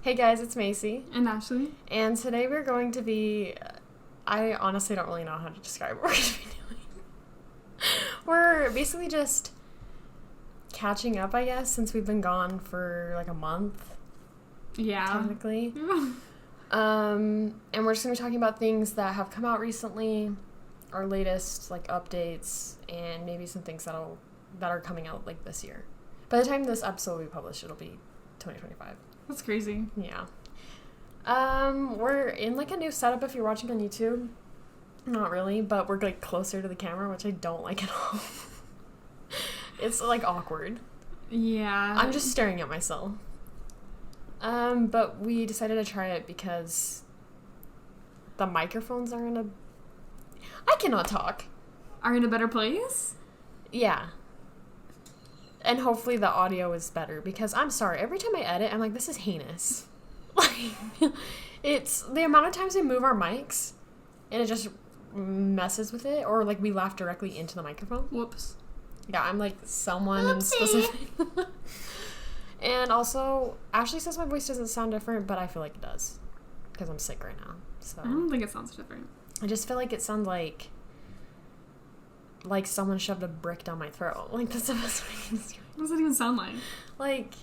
Hey guys, it's Macy. And Ashley. And today we're going to be... I honestly don't really know how to describe what we're going to be doing. We're basically just catching up, I guess, since we've been gone for like a month. Yeah. Technically. And we're just going to be talking about things that have come out recently, our latest like updates, and maybe some things that are coming out like this year. By the time this episode will be published, it'll be 2025. That's crazy. Yeah. We're in like a new setup if you're watching on YouTube. Not really, but we're like closer to the camera, which I don't like at all. It's like awkward. Yeah. I'm just staring at myself. But we decided to try it because the microphones are in a... I cannot talk. Are in a better place? Yeah. And hopefully the audio is better, because I'm sorry, every time I edit, I'm like, this is heinous. Like, it's the amount of times we move our mics, and it just messes with it, or like we laugh directly into the microphone. Whoops. Yeah, I'm like someone in specific. And also, Ashley says my voice doesn't sound different, but I feel like it does, because I'm sick right now. So I don't think it sounds different. I just feel like it sounds like someone shoved a brick down my throat. Like, that's the best way to describe it. What does it even sound like? Like,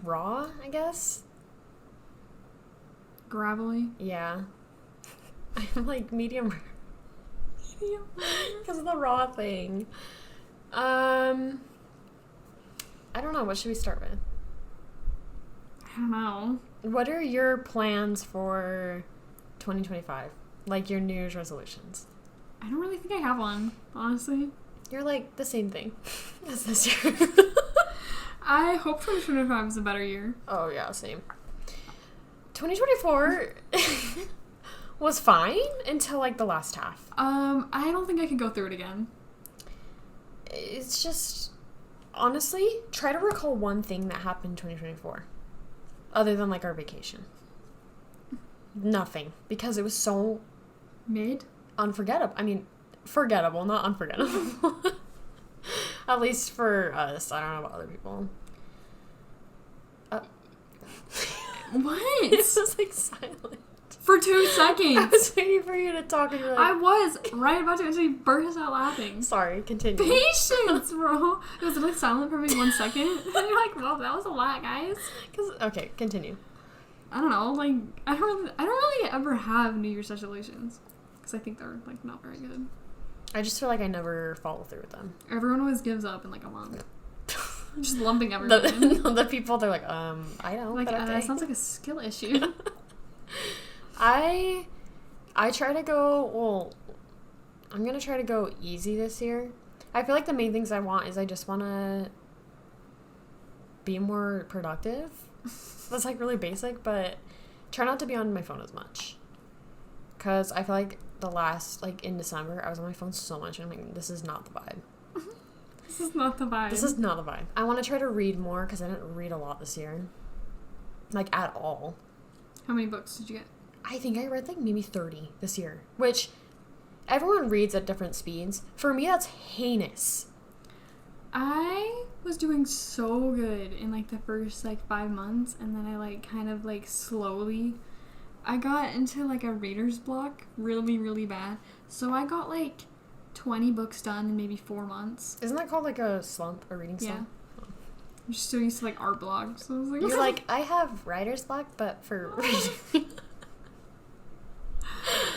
raw, I guess? Gravelly? Yeah. I'm like medium. Medium? Because of the raw thing. I don't know. What should we start with? I don't know. What are your plans for 2025? Like, your New Year's resolutions? I don't really think I have one, honestly. You're like the same thing as this year. I hope 2025 is a better year. Oh, yeah, same. 2024 was fine until, like, the last half. I don't think I could go through it again. It's just, honestly, try to recall one thing that happened in 2024. Other than, like, our vacation. Nothing. Because it was so... Mid? Unforgettable. I mean, forgettable, not unforgettable. At least for us. I don't know about other people. What? It's just like silent. For 2 seconds. I was waiting for you to talk and you're like... I was right about to until you burst out laughing. Sorry, continue. Patience, bro. It was like silent for maybe 1 second. And you're like, well, that was a lot, guys. Okay, continue. I don't know. Like, I don't really ever have New Year's resolutions. Because I think they're, like, not very good. I just feel like I never follow through with them. Everyone always gives up in, like, a month. Just lumping everyone in. The people, they're like, I don't, like, but okay. That sounds like a skill issue. I try to go, well, I'm going to try to go easy this year. I feel like the main things I want is I just want to be more productive. That's, like, really basic, but try not to be on my phone as much. Because I feel like the last, like, in December, I was on my phone so much, and I'm like, this is not the vibe. This is not the vibe. This is not the vibe. I want to try to read more, because I didn't read a lot this year. Like, at all. How many books did you get? I think I read, like, maybe 30 this year. Which, everyone reads at different speeds. For me, that's heinous. I was doing so good in, like, the first, like, 5 months, and then I, like, kind of, like, slowly... I got into, like, a reader's block really, really bad. So I got, like, 20 books done in maybe 4 months. Isn't that called, like, a slump, a reading slump? Yeah. I'm just so used to, like, art blogs. So I was like... You're like, I have writer's block, but for reading.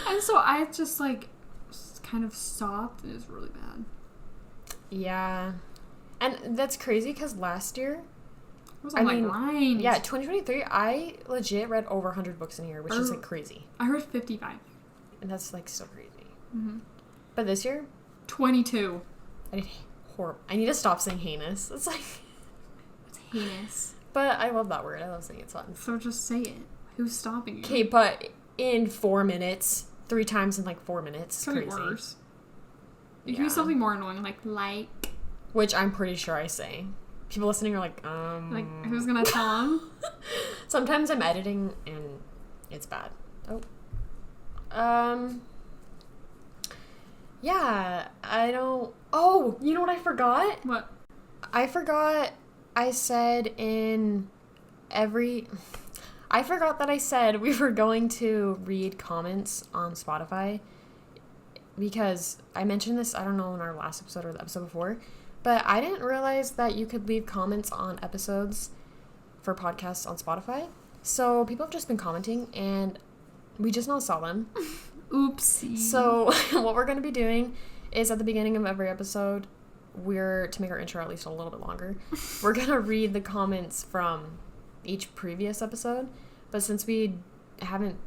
And so I just, like, kind of stopped, and it was really bad. Yeah. And that's crazy, because last year... I was on my grind. Yeah, 2023, I legit read over 100 books in a year, which is, like, crazy. I read 55. And that's, like, so crazy. Mm-hmm. But this year... 22. I did horrible. I need to stop saying heinous. It's like... It's heinous. But I love that word. I love saying it's fun. So just say it. Who's stopping you? Okay, but in 4 minutes, 3 times in, like, 4 minutes. It's crazy. Worse. It Yeah. can be something more annoying, like... Which I'm pretty sure I say. People listening are like, Like, who's gonna tell them? Sometimes I'm editing and it's bad. Yeah, I don't... Oh, you know what I forgot? What? I forgot I said in every... I forgot that I said we were going to read comments on Spotify because I mentioned this, I don't know, in our last episode or the episode before, but I didn't realize that you could leave comments on episodes for podcasts on Spotify. So people have just been commenting, and we just now saw them. Oopsie. So what we're going to be doing is at the beginning of every episode, to make our intro at least a little bit longer, we're going to read the comments from each previous episode. But since we haven't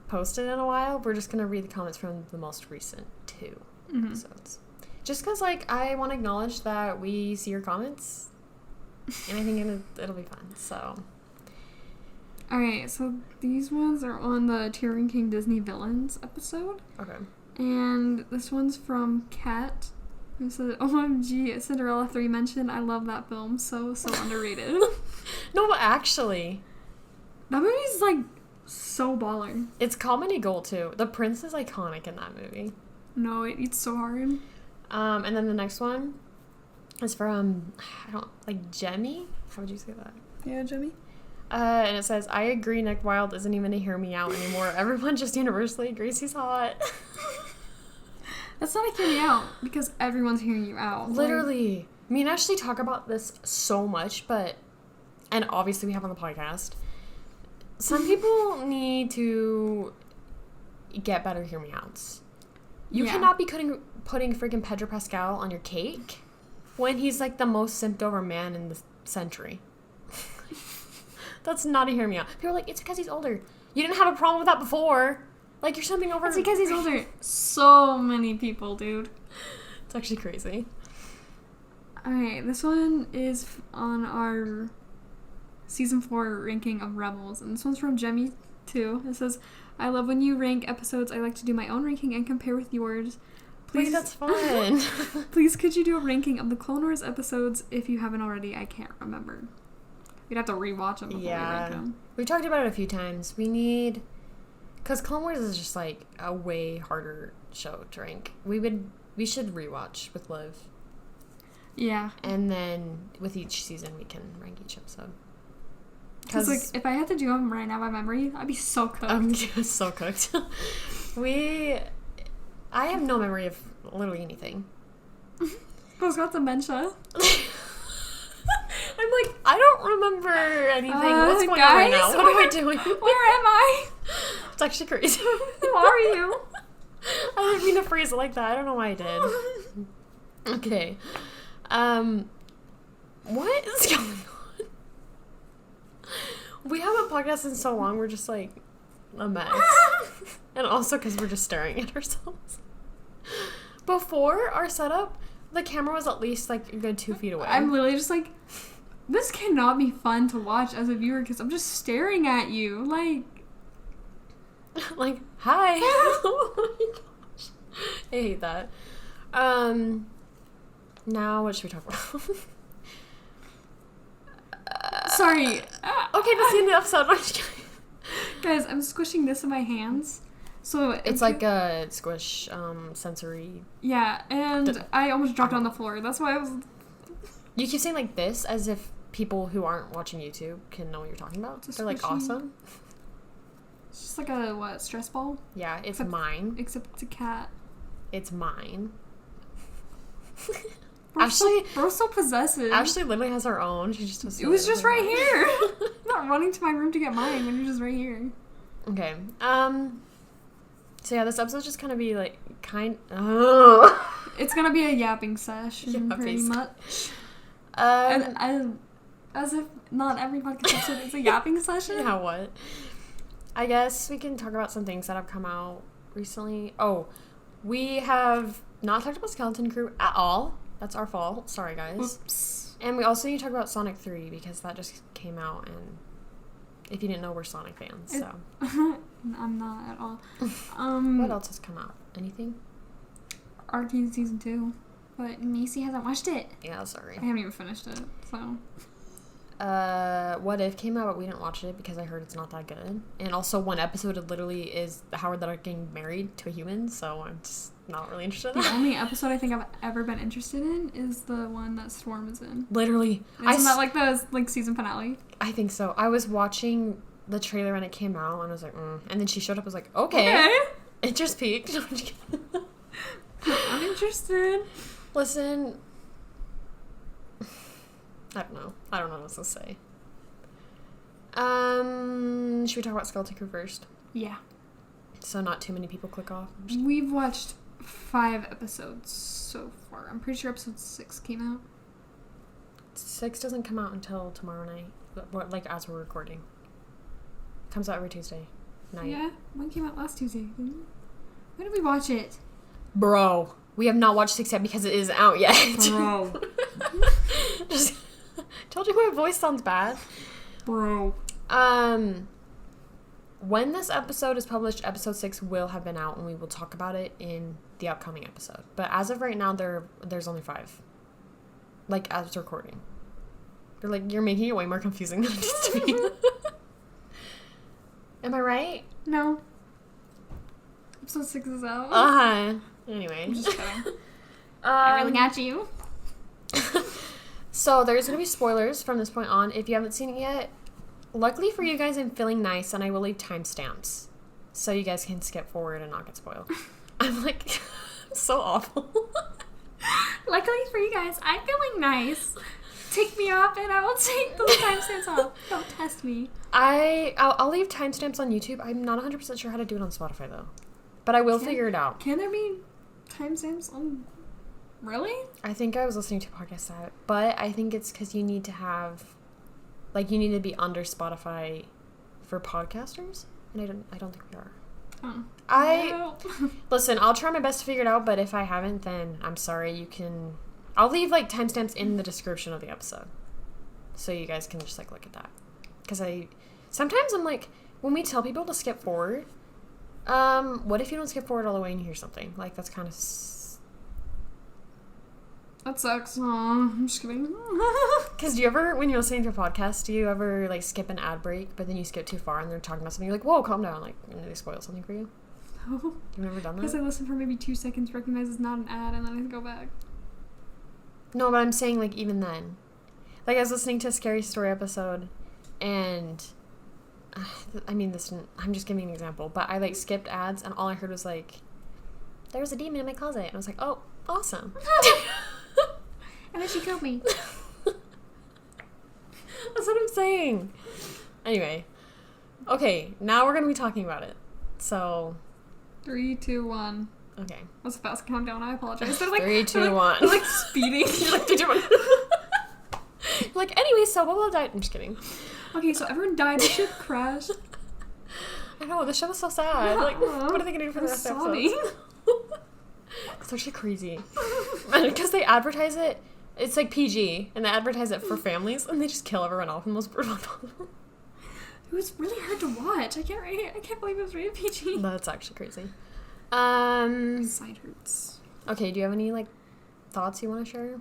posted in a while, we're just going to read the comments from the most recent 2 episodes. Just because, like, I want to acknowledge that we see your comments, and I think it'll be fun, so... Alright, so these ones are on the Tier Ranking Disney Villains episode. Okay. And this one's from Kat, who said, OMG, Cinderella 3 mentioned, I love that film, so underrated. No, but actually... That movie's, like, so baller. It's comedy gold, too. The prince is iconic in that movie. No, it eats so hard. And then the next one is from, Jemmy? How would you say that? Yeah, Jemmy. And it says, I agree Nick Wilde isn't even a hear me out anymore. Everyone just universally agrees he's hot. That's not a hear me out, because everyone's hearing you out. Literally. Like, me and Ashley talk about this so much, and obviously we have on the podcast, some people need to get better hear me outs. You cannot be putting freaking Pedro Pascal on your cake when he's, like, the most simped over man in the century. That's not a hear me out. People are like, it's because he's older. You didn't have a problem with that before. Like, you're simping over... It's because he's older. So many people, dude. It's actually crazy. Alright, this one is on our Season 4 ranking of Rebels. And this one's from Jemmy, too. It says, I love when you rank episodes. I like to do my own ranking and compare with yours. Please, wait, that's fun. Please, could you do a ranking of the Clone Wars episodes if you haven't already? I can't remember. We'd have to rewatch them before we rank them. We've talked about it a few times. We need... Because Clone Wars is just, like, a way harder show to rank. We should rewatch with Liv. Yeah. And then with each season, we can rank each episode. Because, like, if I had to do them right now by memory, I'd be so cooked. I'm so cooked. I have no memory of literally anything. Bro's got dementia. I'm like, I don't remember anything. What's going on right now? What am I doing? Where am I? It's actually crazy. Who are you? I didn't mean to phrase it like that. I don't know why I did. Okay. What is going on? We haven't podcasted in so long. We're just, like, a mess. And also because we're just staring at ourselves. Before our setup, the camera was at least, like, a good 2 feet away. I'm literally just like, this cannot be fun to watch as a viewer because I'm just staring at you. Like, hi. Oh my gosh. I hate that. Now what should we talk about? Sorry. Okay, that's the end of the episode. Guys, I'm squishing this in my hands. So it's like a squish, sensory. Yeah, and I almost dropped on the floor. That's why I was... You keep saying like this as if people who aren't watching YouTube can know what you're talking about. They're like, awesome. It's just like a, stress ball? Yeah, it's mine. Except it's a cat. It's mine. Bro's so possessive. Ashley literally has her own. She just It was just right here. I'm not running to my room to get mine when you're just right here. Okay. So yeah, this episode's just gonna be like It's gonna be a yapping session, pretty much. And as if not every podcast episode is a yapping session. Yeah, what? I guess we can talk about some things that have come out recently. Oh, we have not talked about Skeleton Crew at all. That's our fault. Sorry, guys. Whoops. And we also need to talk about Sonic 3 because that just came out, and if you didn't know, we're Sonic fans, so. I'm not at all. What else has come out? Anything? Arcane Season 2. But Macy hasn't watched it. Yeah, sorry. I haven't even finished it, so. What If came out, but we didn't watch it because I heard it's not that good. And also, one episode literally is Howard the Duck getting married to a human, so I'm just not really interested in that. The only episode I think I've ever been interested in is the one that Storm is in. Literally. Isn't that like the season finale? I think so. I was watching the trailer when it came out, and I was like, and then she showed up. I was like, okay. It just peaked. I'm interested. Listen, I don't know what else to say. Should we talk about Skeleton Crew first? Yeah. So not too many people click off. We've watched 5 episodes so far. I'm pretty sure episode 6 came out. 6 doesn't come out until tomorrow night. Like, as we're recording. Comes out every Tuesday night. Yeah? One came out last Tuesday. When did we watch it? Bro, we have not watched 6 yet because it isn't out yet. Bro. Just told you my voice sounds bad. Bro. When this episode is published, episode 6 will have been out, and we will talk about it in the upcoming episode. But as of right now, there's only 5. Like, as recording. You're making it way more confusing than it needs to be. Am I right? No. Episode 6 is out. Anyway. I'm just kidding. I really got you. So there's going to be spoilers from this point on. If you haven't seen it yet, luckily for you guys, I'm feeling nice, and I will leave timestamps so you guys can skip forward and not get spoiled. I'm like, so awful. Luckily for you guys, I'm feeling nice. Take me off, and I will take those timestamps off. Don't test me. I'll leave timestamps on YouTube. I'm not 100% sure how to do it on Spotify, though. But I will figure it out. Can there be timestamps on... Really? I think I was listening to a podcast that, but I think it's because you need to have... Like, you need to be under Spotify for podcasters, and I don't think we are. Oh. Listen, I'll try my best to figure it out, but if I haven't, then I'm sorry. You can... I'll leave, like, timestamps in the description of the episode, so you guys can just, like, look at that. Because sometimes I'm like, when we tell people to skip forward, what if you don't skip forward all the way and you hear something? Like, that's kind of... That sucks. Aw, I'm just kidding. Because do you ever, when you're listening to a podcast, do you ever, like, skip an ad break, but then you skip too far and they're talking about something, you're like, whoa, calm down, like, and they spoil something for you? No. You've never done that? Because I listen for maybe 2 seconds, recognize it's not an ad, and then I go back. No, but I'm saying, like, even then. Like, I was listening to a Scary Story episode, and... I mean, I'm just giving an example, but I, like, skipped ads, and all I heard was, like, there was a demon in my closet. And I was like, oh, awesome. And then she killed me. That's what I'm saying. Anyway. Okay, now we're going to be talking about it. So... 3, 2, 1. Okay. That's a fast countdown. I apologize. They're like, 3, 2, 1. They're like speeding. You're like, 3, 2, 1. Like, anyway, so blah, blah, died. I'm just kidding. Okay, so everyone died. The ship crashed. I know, the show was so sad. Yeah. Like, what are they going to do for the rest of the episode? It's actually crazy. Because they advertise it, it's like PG, and they advertise it for families, and they just kill everyone off in the most brutal way possible. It was really hard to watch. I can't believe it was rated PG. That's actually crazy. Side hurts. Okay, do you have any, like, thoughts you want to share?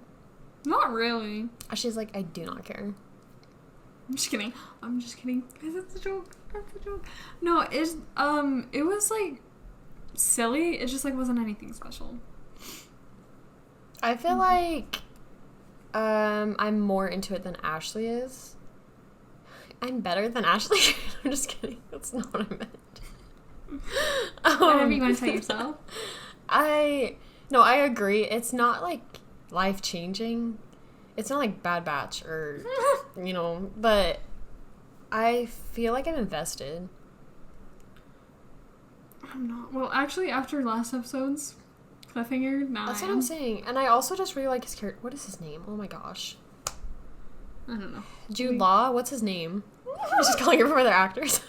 Not really. She's like, I do not care. I'm just kidding. Guys, that's a joke. No, it was, like, silly. It just, like, wasn't anything special. I feel like I'm more into it than Ashley is. I'm better than Ashley. I'm just kidding. That's not what I meant. Whatever you want to tell yourself. I agree. It's not, like, life-changing. It's not like Bad Batch or, you know, but I feel like I'm invested. I'm not. Well, actually, after last episode's cliffhanger, now That's what I'm saying. And I also just really like his character. What is his name? Oh my gosh. I don't know. Jude Law? What's his name? I'm just calling him from other actors.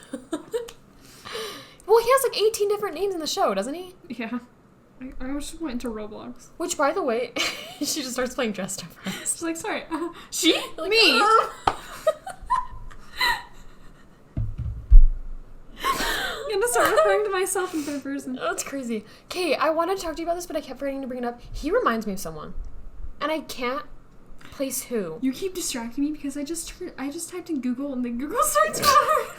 Well, he has like 18 different names in the show, doesn't he? Yeah. I just went into Roblox. Which, by the way, she just starts playing dressed up friends. She's like, sorry. She? Like, me? I'm gonna start referring to myself in third person. Oh, that's crazy. Okay, I wanted to talk to you about this, but I kept forgetting to bring it up. He reminds me of someone. And I can't place who. You keep distracting me because I just typed in Google and then Google search bar.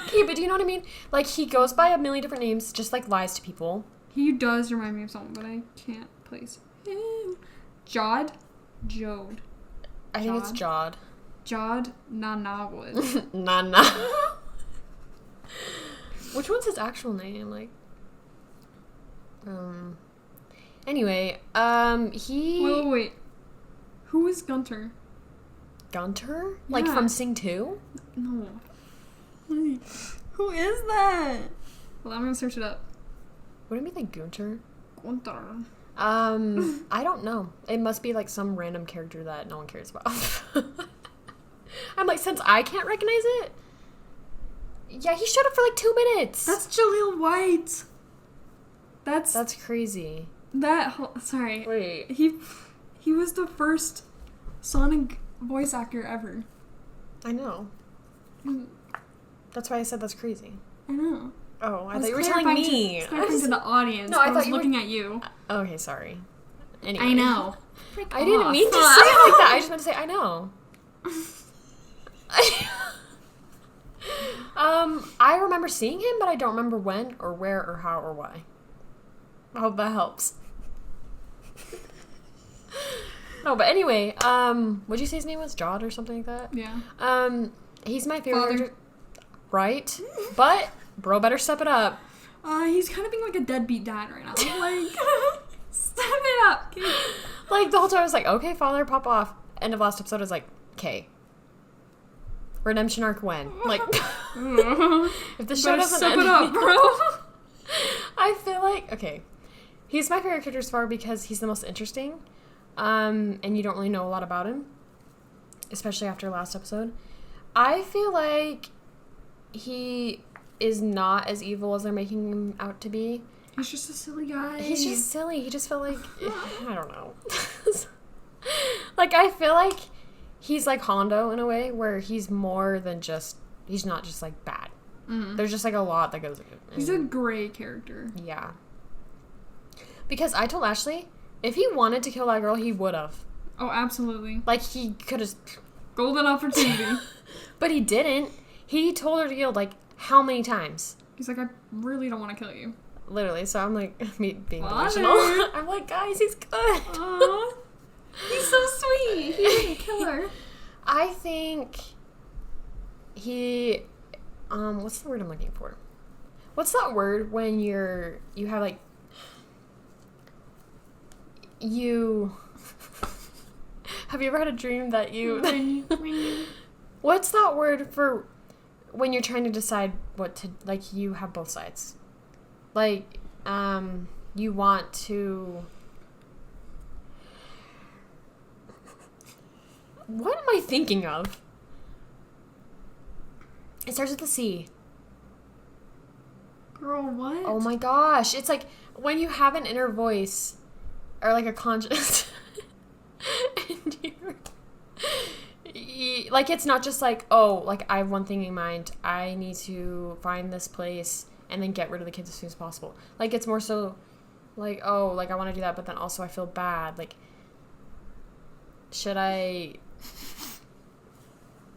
Okay, but do you know what I mean? Like, he goes by a million different names, just, like, lies to people. He does remind me of someone, but I can't place him. Jode? I think it's Jod. Jod Nanawood. Nana. Which one's his actual name? Like, anyway, he... Wait. Who is Gunter? Gunter? Like, Yeah. from Sing 2? No. Wait, who is that? Well, I'm gonna search it up. Wouldn't it be like Gunter? Gunter. I don't know. It must be like some random character that no one cares about. I'm like, since I can't recognize it? Yeah, he showed up for like 2 minutes. That's Jaleel White. That's crazy. Sorry. Wait. He was the first Sonic voice actor ever. I know. That's why I said that's crazy. I know. Oh, I thought you were telling me. Clarifying to the audience. No, I I was thought you looking at you. Okay, sorry. Anyway. I know. I didn't mean to say it like that. I just meant to say I know. I remember seeing him, but I don't remember when or where or how or why. I hope that helps. No, but anyway, what'd you say his name was? Jod or something like that? Yeah. He's my favorite Father. character. Right? But bro better step it up. He's kind of being like a deadbeat dad right now. Like, step it up, kid. Like, the whole time I was like, okay, father, pop off. End of last episode, I was like, okay. Redemption arc when? Like, if the show Better doesn't step end... it up, bro. I feel like, okay, he's my favorite character so far because he's the most interesting, and you don't really know a lot about him, especially after last episode. I feel like he is not as evil as they're making him out to be. He's just a silly guy. He's just silly. He just felt like, I don't know. Like, I feel like he's like Hondo in a way where he's more than just, he's not just like bad. Mm. There's just like a lot that goes in. He's a gray character. Yeah. Because I told Ashley, if he wanted to kill that girl, he would have. Oh, absolutely. Like, he could have. Golden opportunity. But he didn't. He told her to kill, like, how many times? He's like, I really don't want to kill you. Literally. So I'm like, me being Father. delusional. I'm like, guys, he's good. Aww. He's so sweet. He didn't kill her. I think he, what's the word I'm looking for? What's that word when you have, like, have you ever had a dream that what's that word for when you're trying to decide what to, like, you have both sides? Like, you want to, what am I thinking of? It starts with a C. Girl, what? Oh my gosh. It's like when you have an inner voice or like a conscience and like, it's not just like, oh, like, I have one thing in mind. I need to find this place and then get rid of the kids as soon as possible. Like, it's more so like, oh, like, I want to do that, but then also I feel bad. Like, should I...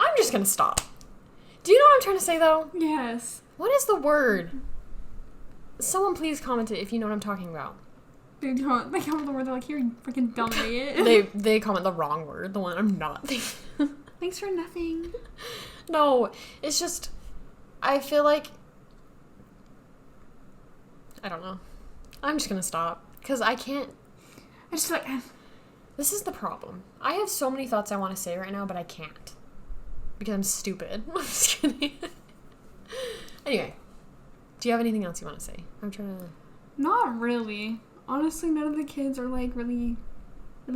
I'm just gonna stop. Do you know what I'm trying to say, though? Yes. What is the word? Someone please comment it if you know what I'm talking about. They comment the word, they're like, you're freaking dumb idiot. They comment the wrong word, the one I'm not thinking. Thanks for nothing. No, it's just, I feel like, I don't know. I'm just gonna stop, because I can't. I just like, This is the problem. I have so many thoughts I want to say right now, but I can't. Because I'm stupid. I'm just kidding. Anyway, do you have anything else you want to say? I'm trying to... Not really. Honestly, none of the kids are like really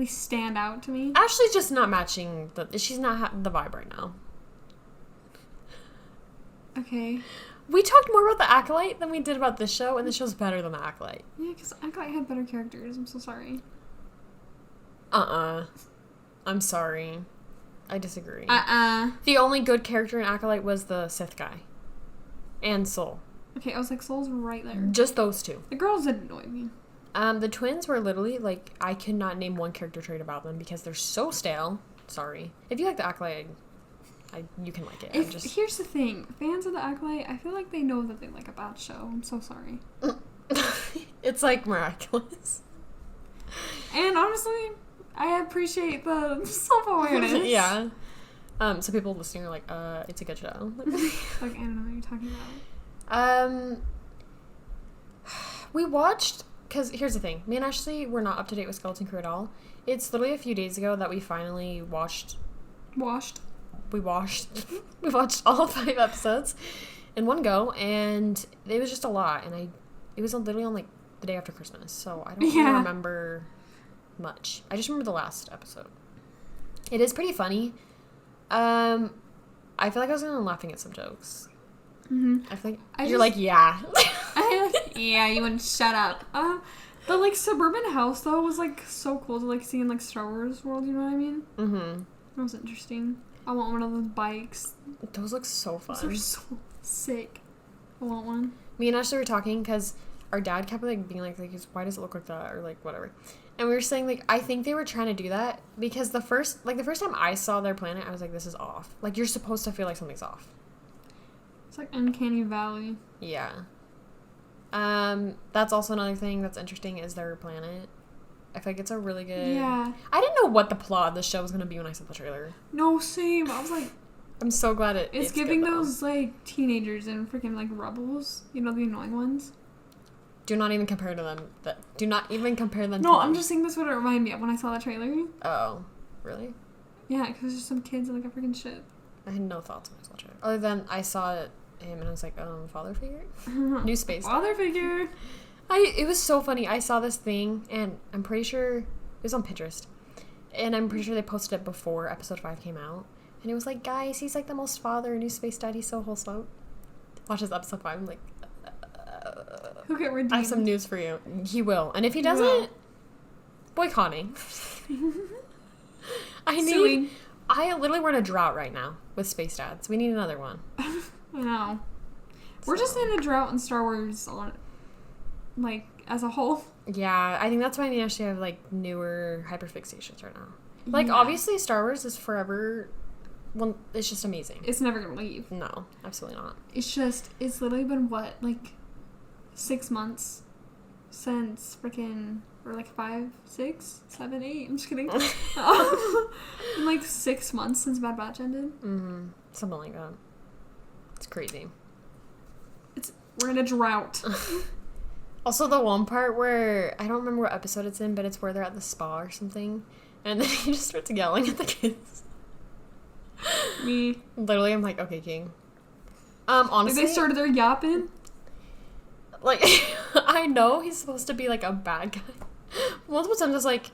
stand out to me. Ashley's just not matching she's not the vibe right now. Okay. We talked more about the Acolyte than we did about this show, and this show's better than the Acolyte. Yeah, because Acolyte had better characters. I'm so sorry. I'm sorry. I disagree. The The only good character in Acolyte was the Sith guy. And Soul. Okay, I was like, Soul's right there. Just those two. The girls did annoy me. The twins were literally, like, I could not name one character trait about them because they're so stale. Sorry. If you like the Acolyte, you can like it. Here's the thing. Fans of the Acolyte, I feel like they know that they like a bad show. I'm so sorry. It's, like, miraculous. And honestly, I appreciate the self-awareness. Yeah. So people listening are like, it's a good show. Like, I don't know what you're talking about. We watched, because here's the thing. Me and Ashley were not up to date with Skeleton Crew at all. It's literally a few days ago that we finally watched. We watched all 5 episodes in one go, and it was just a lot. And it was literally on like the day after Christmas, so I don't really remember much. I just remember the last episode. It is pretty funny. I feel like I was gonna laughing at some jokes. Mm-hmm. I feel like you're like, yeah. Yeah, you wouldn't shut up. The like suburban house though was like so cool to like see in like Star Wars world. You know what I mean? Mm-hmm. That was interesting. I want one of those bikes. Those look so fun. Those are so sick. I want one. Me and Ashley were talking because our dad kept like being like, why does it look like that, or like whatever. And we were saying like, I think they were trying to do that because the first time I saw their planet, I was like, this is off. Like you're supposed to feel like something's off. It's like Uncanny Valley. Yeah. That's also another thing that's interesting is their planet. I feel like it's a really good... Yeah. I didn't know what the plot of the show was going to be when I saw the trailer. No, same. I was like... I'm so glad it's giving good, those, like, teenagers and freaking, like, rebels. You know, the annoying ones? Do not even compare to them. Do not even compare them to No, them. I'm just saying that's what it reminded me of when I saw the trailer. Oh. Really? Yeah, because there's some kids in, like, a freaking ship. I had no thoughts when I saw the trailer. Other than I saw him and I was like, father figure? New space. Father figure. It was so funny. I saw this thing, and I'm pretty sure it was on Pinterest, and I'm pretty sure they posted it before episode 5 came out, and it was like, guys, he's like the most father, new space dad, he's so wholesome. Watch this episode 5. I'm like, he'll get redeemed. I have some news for you. He will, and if he doesn't, boycotting. I literally we're in a drought right now with space dads. We need another one. I know. We're just in a drought in Star Wars like, as a whole. Yeah, I think that's why me and Ashley have, like, newer hyperfixations right now. Like, obviously, Star Wars is forever... Well, it's just amazing. It's never gonna leave. No, absolutely not. It's literally been, what, like, 6 months since freaking... Or, like, 5, 6, 7, 8... I'm just kidding. Like, 6 months since Bad Batch ended. Mm-hmm. Something like that. It's crazy. We're in a drought. Also, the one part where, I don't remember what episode it's in, but it's where they're at the spa or something, and then he just starts yelling at the kids. Me. Literally, I'm like, okay, King. Honestly. Like they started their yapping? Like, I know he's supposed to be, like, a bad guy. Multiple times I was like,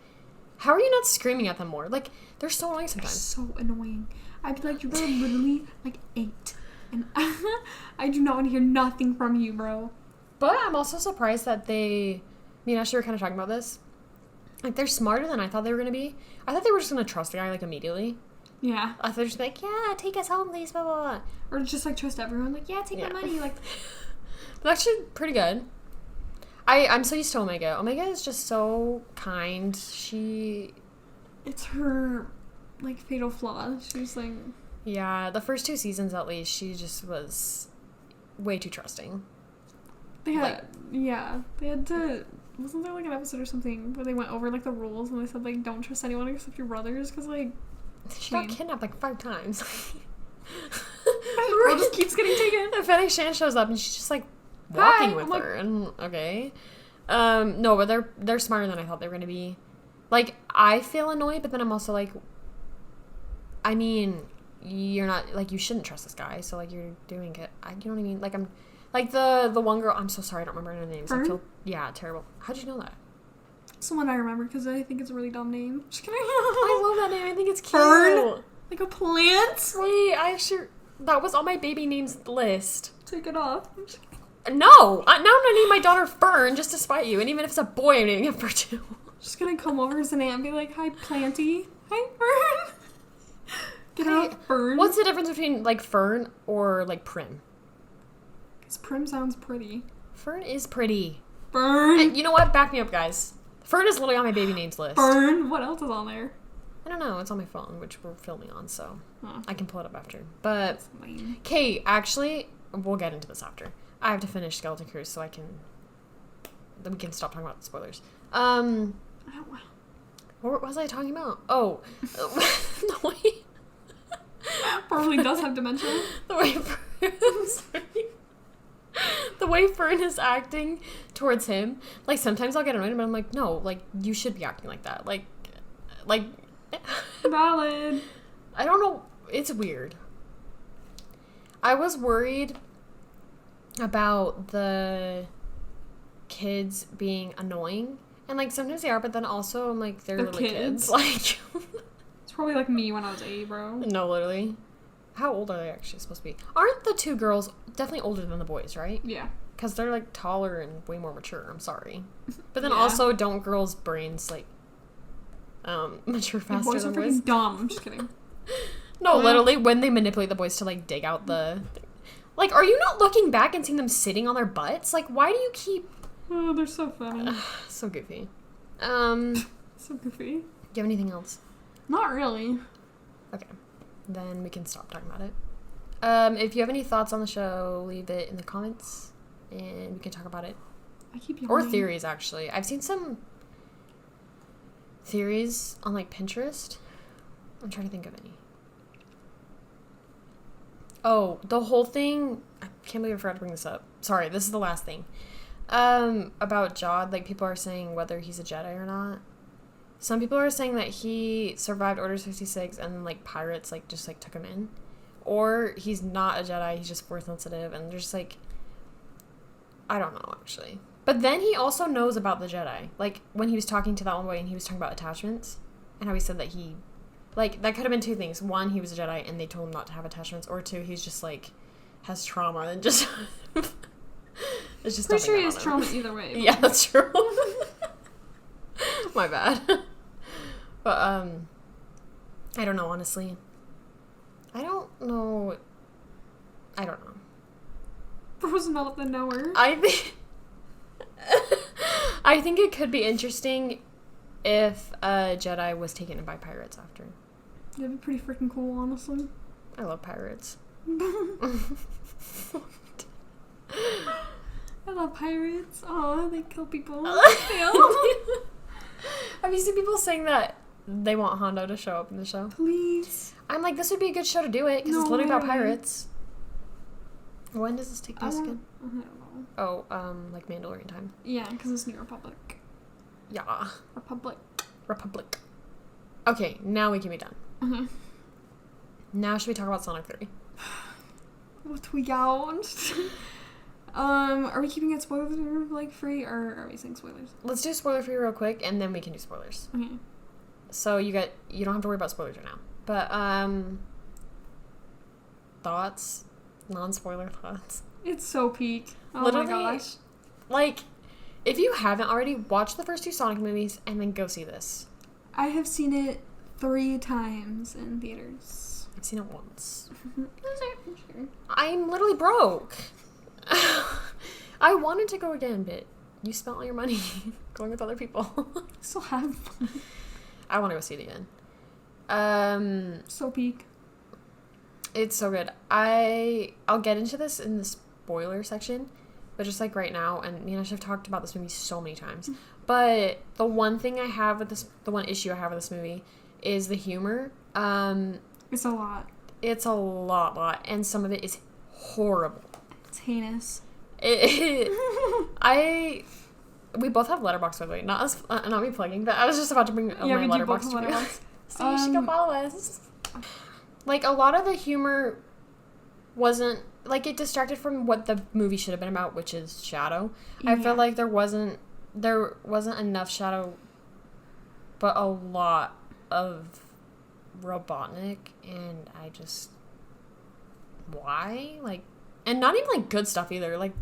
how are you not screaming at them more? Like, they're so annoying sometimes. They're so annoying. I'd be like, you're literally, like, 8. And I do not want to hear nothing from you, bro. But I'm also surprised that me and Ashley were kind of talking about this. Like, they're smarter than I thought they were going to be. I thought they were just going to trust the guy, like, immediately. Yeah. I thought they were just like, yeah, take us home, please, blah, blah, blah. Or just, like, trust everyone. Like, yeah, take my money. Like, But actually, pretty good. I'm so used to Omega. Omega is just so kind. It's her, like, fatal flaw. She's, like... Yeah, the first 2 seasons, at least, she just was way too trusting. They had to... Wasn't there, like, an episode or something where they went over, like, the rules and they said, like, don't trust anyone except your brothers? Because, like... She got kidnapped, like, 5 times. Girl just keeps getting taken. And Fennec Shan shows up and she's just, like, walking with her. And, okay. No, but they're smarter than I thought they were going to be. Like, I feel annoyed, but then I'm also, like... I mean... You're not, like, you shouldn't trust this guy, so, like, you're doing it. You know what I mean? Like, I'm, like, the one girl, I'm so sorry, I don't remember her name. Fern? I feel, yeah, terrible. How'd you know that? Someone I remember, because I think it's a really dumb name. Just kidding. I love that name, I think it's cute. Fern? Like a plant? Wait, that was on my baby names list. Take it off. No! Now I'm gonna name my daughter Fern, just to spite you, and even if it's a boy, I'm naming him Fern too. Just gonna come over as an aunt and be like, hi, Planty. Hi, Fern. Get out, Fern. What's the difference between, like, Fern or, like, Prim? Because Prim sounds pretty. Fern is pretty. Fern. And you know what? Back me up, guys. Fern is literally on my baby names list. Fern. What else is on there? I don't know. It's on my phone, which we're filming on, so huh. I can pull it up after. But, Kate, actually, we'll get into this after. I have to finish Skeleton Crew so then we can stop talking about the spoilers. What was I talking about? Oh, the way... Probably does have dementia. The way... Sorry. the way Fern is acting towards him, like, sometimes I'll get annoyed, but I'm like, no, like, you should be acting like that. Like, valid. I don't know. It's weird. I was worried about the kids being annoying. And, like, sometimes they are, but then also, I'm like, they're The little kids? kids. Like, It's probably like me when I was 8, bro. no, literally. How old are they actually supposed to be? Aren't the two girls definitely older than the boys, right? Yeah. Because they're, like, taller and way more mature. I'm sorry. But then Yeah. also, don't girls' brains, like, mature The faster boys are than boys? freaking dumb. I'm just kidding. No, Yeah. literally, when they manipulate the boys to, like, dig out the... Like, are you not looking back and seeing them sitting on their butts? Like, why do you keep... Oh, they're so funny. So goofy. So goofy. Do you have anything else? Not really. Okay. Then we can stop talking about it. If you have any thoughts on the show, leave it in the comments, and we can talk about it. I keep yawning. Or theories, actually. I've seen some theories on, like, Pinterest. I'm trying to think of any. Oh, the whole thing... I can't believe I forgot to bring this up. Sorry, this is the last thing. About Jod, like, people are saying whether he's a Jedi or not. Some people are saying that he survived Order 66 and then, like, pirates, like, just, like, took him in. Or he's not a Jedi, he's just force sensitive, and there's, like... I don't know, actually. But then he also knows about the Jedi. Like, when he was talking to that one boy and he was talking about attachments, and how he said that he... Like, that could have been two things. One, he was a Jedi and they told him not to have attachments. Or two, he's just, like, has trauma and just... It's just Pretty sure he nothing has about him. trauma either way. Yeah, that's true. My bad. But, I don't know, honestly. I don't know. Bro's not the knower. I think it could be interesting if a Jedi was taken in by pirates after. That'd be pretty freaking cool, honestly. I love pirates. I love pirates. Aw, they kill people. Have you seen people saying that they want Hondo to show up in the show? Please. I'm like, this would be a good show to do it because No it's literally about way. pirates. When does this take place again? I don't know. Oh, like Mandalorian time. Yeah, because it's New Republic. Yeah. Republic. Okay, now we can be done. Okay. Now should we talk about Sonic 3? What we got? Are we keeping it spoiler like free or are we saying spoilers? Let's do spoiler free real quick and then we can do spoilers. Okay. So you don't have to worry about spoilers right now. But thoughts? Non-spoiler thoughts. It's so peak. Oh Literally, my gosh. Like, if you haven't already, watch the first two Sonic movies and then go see this. I have seen it 3 times in theaters. I've seen it once. Sure. I'm literally broke. I wanted to go again, but you spent all your money going with other people. Still have fun. I want to go see it again. So peak. It's so good. I'll get into this in the spoiler section, but just like right now, and me and Ash have talked about this movie so many times. But the one thing I have with this, the one issue I have with this movie, is the humor. It's a lot. It's a lot, and some of it is horrible. It's heinous. We both have Letterboxd, by the way. Not me plugging, but I was just about to bring my Yeah, we do both Letterboxd have to you. Letterboxd. So you should go follow us. Like, a lot of the humor wasn't... Like, it distracted from what the movie should have been about, which is Shadow. I Yeah. felt like there wasn't enough Shadow, but a lot of Robotnik, and I just... Why? Like... And not even, like, good stuff either. Like...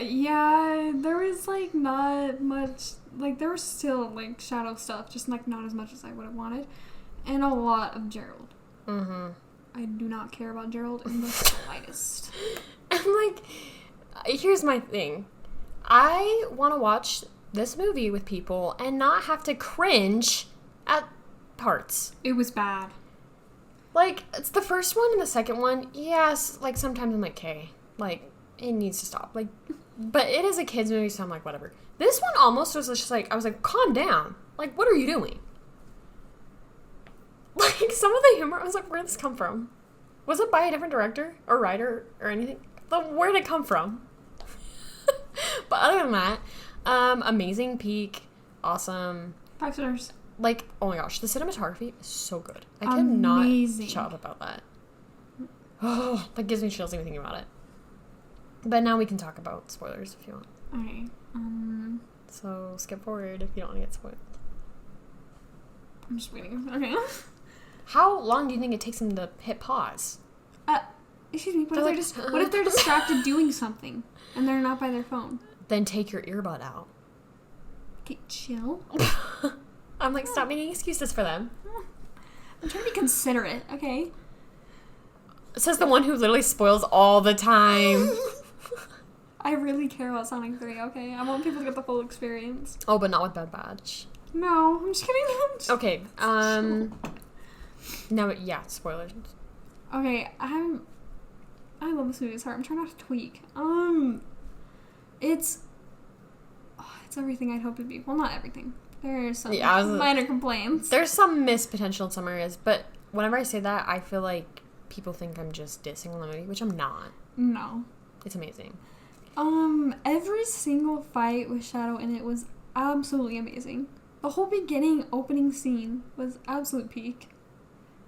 Yeah, there was, like, not much... Like, there was still, like, Shadow stuff, just, like, not as much as I would have wanted. And a lot of Gerald. Mm-hmm. I do not care about Gerald in the slightest. And, like, here's my thing. I want to watch this movie with people and not have to cringe at parts. It was bad. Like, it's the first one and the second one. Yes, like, sometimes I'm like, okay, like, it needs to stop. Like, but it is a kid's movie, so I'm like, whatever. This one almost was just like, I was like, calm down. Like, what are you doing? Like, some of the humor, I was like, where did this come from? Was it by a different director or writer or anything? Where'd it come from? But other than that, amazing peak, awesome. 5 stars. Like, oh my gosh, the cinematography is so good. I cannot shut up about that. Oh, that gives me chills even thinking about it. But now we can talk about spoilers if you want. Okay. So skip forward if you don't want to get spoiled. I'm just waiting. Okay. How long do you think it takes them to hit pause? Excuse me. What if they're distracted doing something and they're not by their phone? Then take your earbud out. Okay, chill. I'm like, stop making excuses for them. I'm trying to be considerate, okay? Says the one who literally spoils all the time. I really care about Sonic 3, okay? I want people to get the full experience. Oh, but not with Bad Batch. No, I'm just kidding. Okay, now, yeah, spoilers. Okay, I love this movie. Sorry, I'm trying not to tweak. It's everything I'd hoped it'd be. Well, not everything. There's some minor complaints. There's some missed potential in some areas, but whenever I say that, I feel like people think I'm just dissing on the movie, which I'm not. No. It's amazing. Every single fight with Shadow in it was absolutely amazing. The whole beginning opening scene was absolute peak.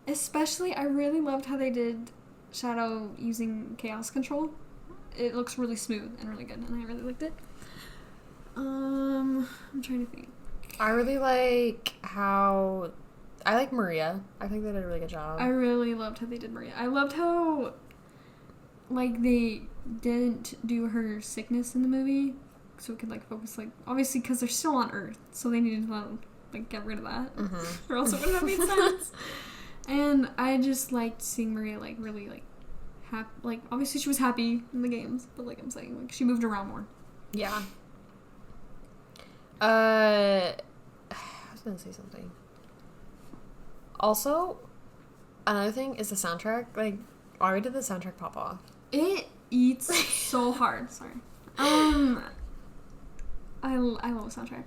Especially, I really loved how they did Shadow using chaos control. It looks really smooth and really good, and I really liked it. I'm trying to think. I really like how... I like Maria. I think they did a really good job. I really loved how they did Maria. I loved how, like, they didn't do her sickness in the movie, so it could, like, focus, like, obviously, because they're still on Earth, so they needed to, like, get rid of that, or else it wouldn't have made sense. And I just liked seeing Maria, like, really, like, happy. Like, obviously she was happy in the games, but, like I'm saying, like, she moved around more. Yeah. I was gonna say something. Also, another thing is the soundtrack. Like, why did the soundtrack pop off? It eats so hard. Sorry. I love the soundtrack.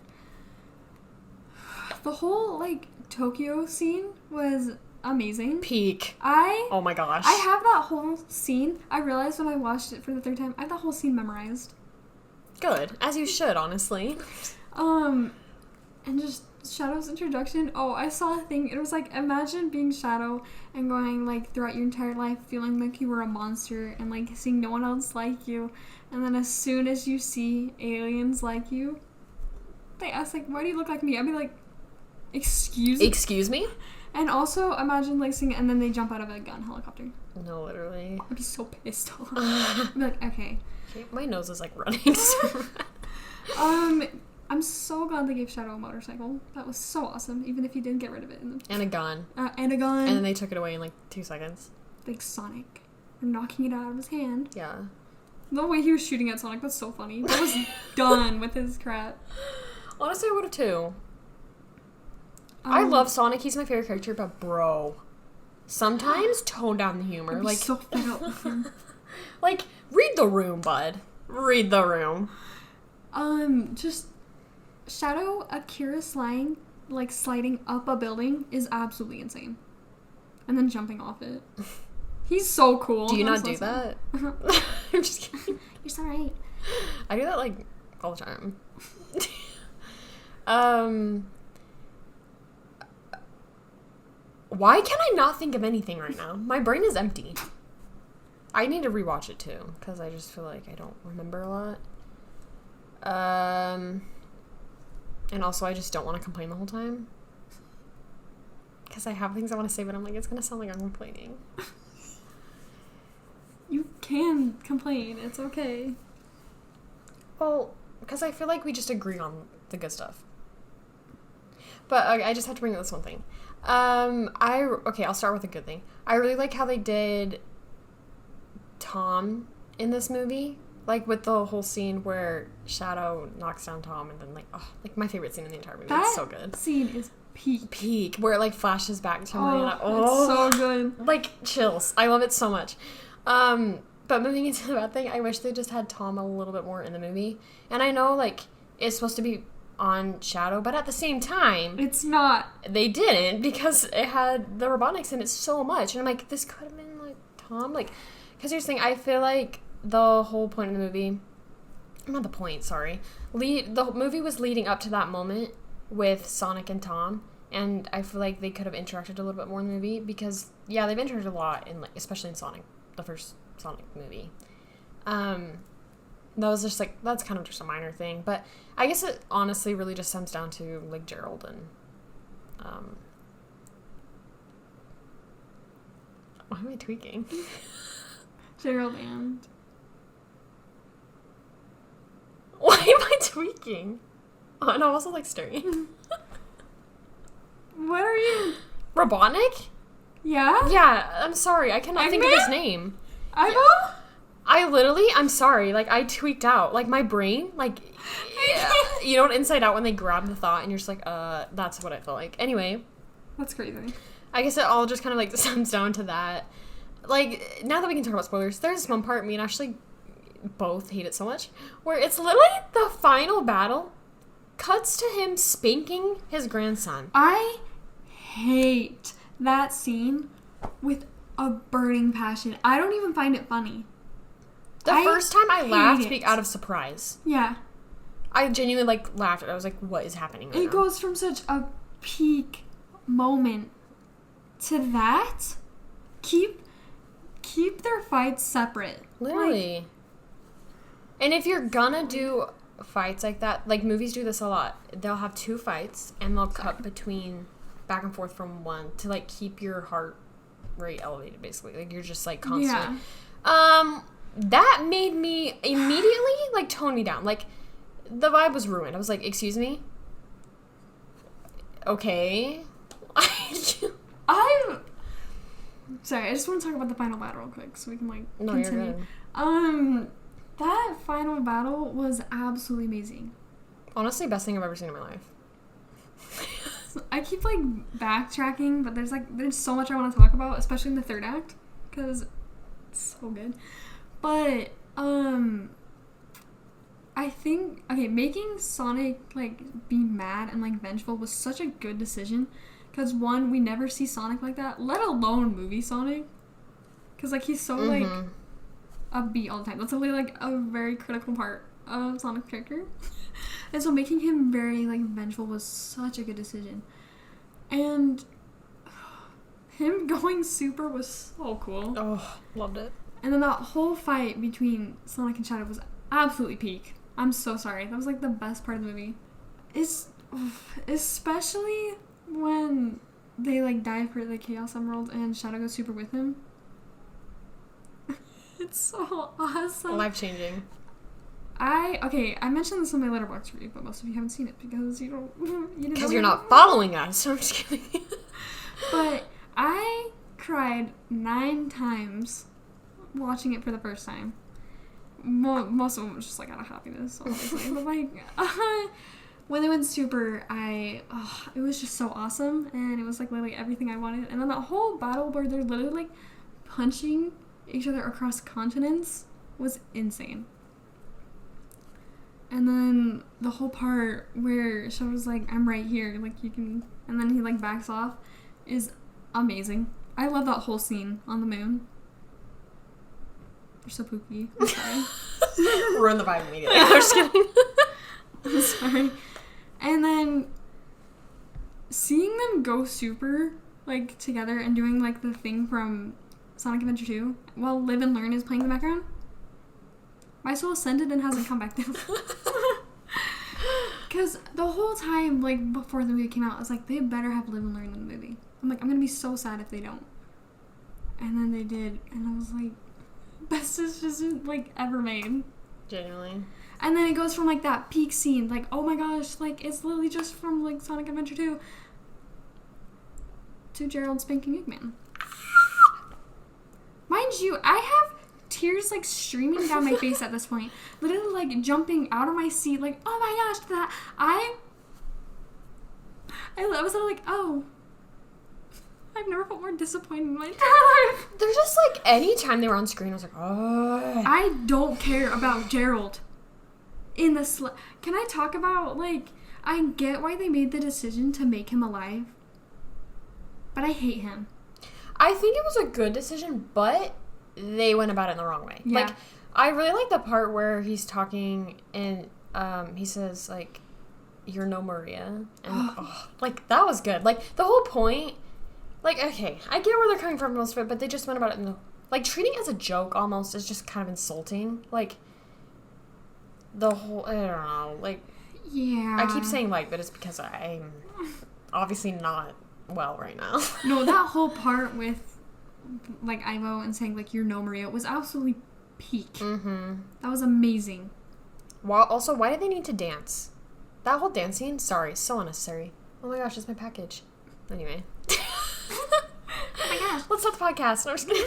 The whole, like, Tokyo scene was amazing. Peak. Oh my gosh. I have that whole scene. I realized when I watched it for the 3rd time, I have that whole scene memorized. Good. As you should, honestly. And just Shadow's introduction. Oh, I saw a thing. It was like, imagine being Shadow and going, like, throughout your entire life feeling like you were a monster and, like, seeing no one else like you. And then as soon as you see aliens like you, they ask, like, why do you look like me? I'd be like, excuse me? And also, imagine, like, seeing, and then they jump out of a gun helicopter. No, literally. I'd be so pissed off. I'd be like, okay. My nose is, like, running. I'm so glad they gave Shadow a motorcycle. That was so awesome, even if he didn't get rid of it. And a gun. And a gun. And then they took it away in, like, 2 seconds. Like Sonic. Or knocking it out of his hand. Yeah. The way he was shooting at Sonic, that's so funny. That was done with his crap. Honestly, I would have too. I love Sonic. He's my favorite character, but bro, sometimes tone down the humor. Like, so fed up with him. Like, read the room, bud. Read the room. Just Shadow Akira sliding up a building is absolutely insane. And then jumping off it. He's so cool. Do you not do that? I'm just kidding. You're so right. I do that, like, all the time. Why can I not think of anything right now? My brain is empty. I need to rewatch it too, because I just feel like I don't remember a lot. And also I just don't want to complain the whole time. Because I have things I want to say, but I'm like, it's going to sound like I'm complaining. You can complain. It's okay. Well, because I feel like we just agree on the good stuff. But I just have to bring up this one thing. I'll start with a good thing. I really like how they did Tom in this movie. Like, with the whole scene where Shadow knocks down Tom and then, like, my favorite scene in the entire movie. It's so good. That scene is peak. Where it, like, flashes back to Marina. It's so good. Like, chills. I love it so much. But moving into the bad thing, I wish they just had Tom a little bit more in the movie. And I know, like, it's supposed to be on Shadow, but at the same time... It's not. They didn't, because it had the robotics in it so much. And I'm like, this could have been, like, Tom. Like, because here's the thing, I feel like the whole point of the movie, not the point, sorry. The movie was leading up to that moment with Sonic and Tom, and I feel like they could have interacted a little bit more in the movie because, yeah, they've interacted a lot, in like, especially in Sonic, the first Sonic movie. That was just like, that's kind of just a minor thing, but I guess it honestly really just comes down to like Gerald and why am I tweaking? Gerald and why am I tweaking? Oh, and I'm also like staring. What are you? Robotnik? Yeah? Yeah, I'm sorry. I cannot think of his name. Eyeball? I'm sorry, like, I tweaked out. Like, my brain, like, you know, inside out when they grab the thought and you're just like, that's what I felt like. Anyway. That's crazy. I guess it all just kind of, like, stems down to that. Like, now that we can talk about spoilers, there's this one part, me and Ashley both hate it so much, where it's literally the final battle cuts to him spanking his grandson. I hate that scene with a burning passion. I don't even find it funny. The first time I laughed out of surprise. Yeah. I genuinely, like, laughed. I was like, what is happening right now? It goes from such a peak moment to that. Keep their fights separate. Literally. Like, and if you're gonna do fights like that, like, movies do this a lot. They'll have 2 fights, and they'll cut between back and forth from one to, like, keep your heart rate elevated, basically. Like, you're just, like, constantly. Yeah. That made me immediately, like, tone me down. Like, the vibe was ruined. I was like, excuse me? Okay. I'm sorry, I just want to talk about the final battle real quick so we can, like, continue. You're good. That final battle was absolutely amazing. Honestly, best thing I've ever seen in my life. I keep, like, backtracking, but there's so much I want to talk about, especially in the third act, because it's so good. But, I think, okay, making Sonic, like, be mad and, like, vengeful was such a good decision. Because, one, we never see Sonic like that, let alone movie Sonic. Because, like, he's so, like, upbeat all the time. That's literally, like, a very critical part of Sonic's character. And so making him very, like, vengeful was such a good decision. And him going super was so cool. Oh, loved it. And then that whole fight between Sonic and Shadow was absolutely peak. I'm so sorry. That was, like, the best part of the movie. Especially when they, like, dive for the Chaos Emerald and Shadow goes super with him. It's so awesome. Life-changing. I mentioned this in my Letterboxd review, but most of you haven't seen it because you didn't. Because you're not following us. I'm just kidding. But I cried 9 times watching it for the first time. Most of them was just, like, out of happiness, obviously. But, like, when they went super, it was just so awesome, and it was, like, literally everything I wanted. And then that whole battle where they're literally, like, punching each other across continents was insane. And then the whole part where Shadow's like, I'm right here, like, you can, and then he, like, backs off is amazing. I love that whole scene on the moon. They're so pooky. I'm sorry. Ruin the vibe immediately. I'm just kidding. I'm sorry. And then seeing them go super, like, together and doing, like, the thing from Sonic Adventure 2 while Live and Learn is playing in the background, my soul ascended and hasn't come back down. Because the whole time, like, before the movie came out, I was like, they better have Live and Learn in the movie. I'm like, I'm going to be so sad if they don't. And then they did. And I was like, best decision, like, ever made. Genuinely. And then it goes from, like, that peak scene, like, oh my gosh, like, it's literally just from, like, Sonic Adventure 2 to Gerald spanking Eggman. Mind you, I have tears, like, streaming down my face at this point. Literally, like, jumping out of my seat, like, oh my gosh, that I was literally like, oh, I've never felt more disappointed in my entire life. There's just, like, any time they were on screen, I was like, oh. I don't care about Gerald in the Can I talk about, like, I get why they made the decision to make him alive, but I hate him. I think it was a good decision, but they went about it in the wrong way. Yeah. Like, I really like the part where he's talking and he says, like, you're no Maria. And, like, that was good. Like, the whole point, like, okay, I get where they're coming from most of it, but they just went about it in the, like, treating it as a joke almost is just kind of insulting. Like, the whole, I don't know, like, yeah. I keep saying like, but it's because I'm obviously not well right now. No, that whole part with, like, Ivo and saying, like, you're no Maria was absolutely peak. Mm-hmm. That was amazing. Well, also, why did they need to dance? That whole dance scene? Sorry, so unnecessary. Oh my gosh, it's my package. Anyway. Oh my gosh. Let's start the podcast. No, I'm just kidding.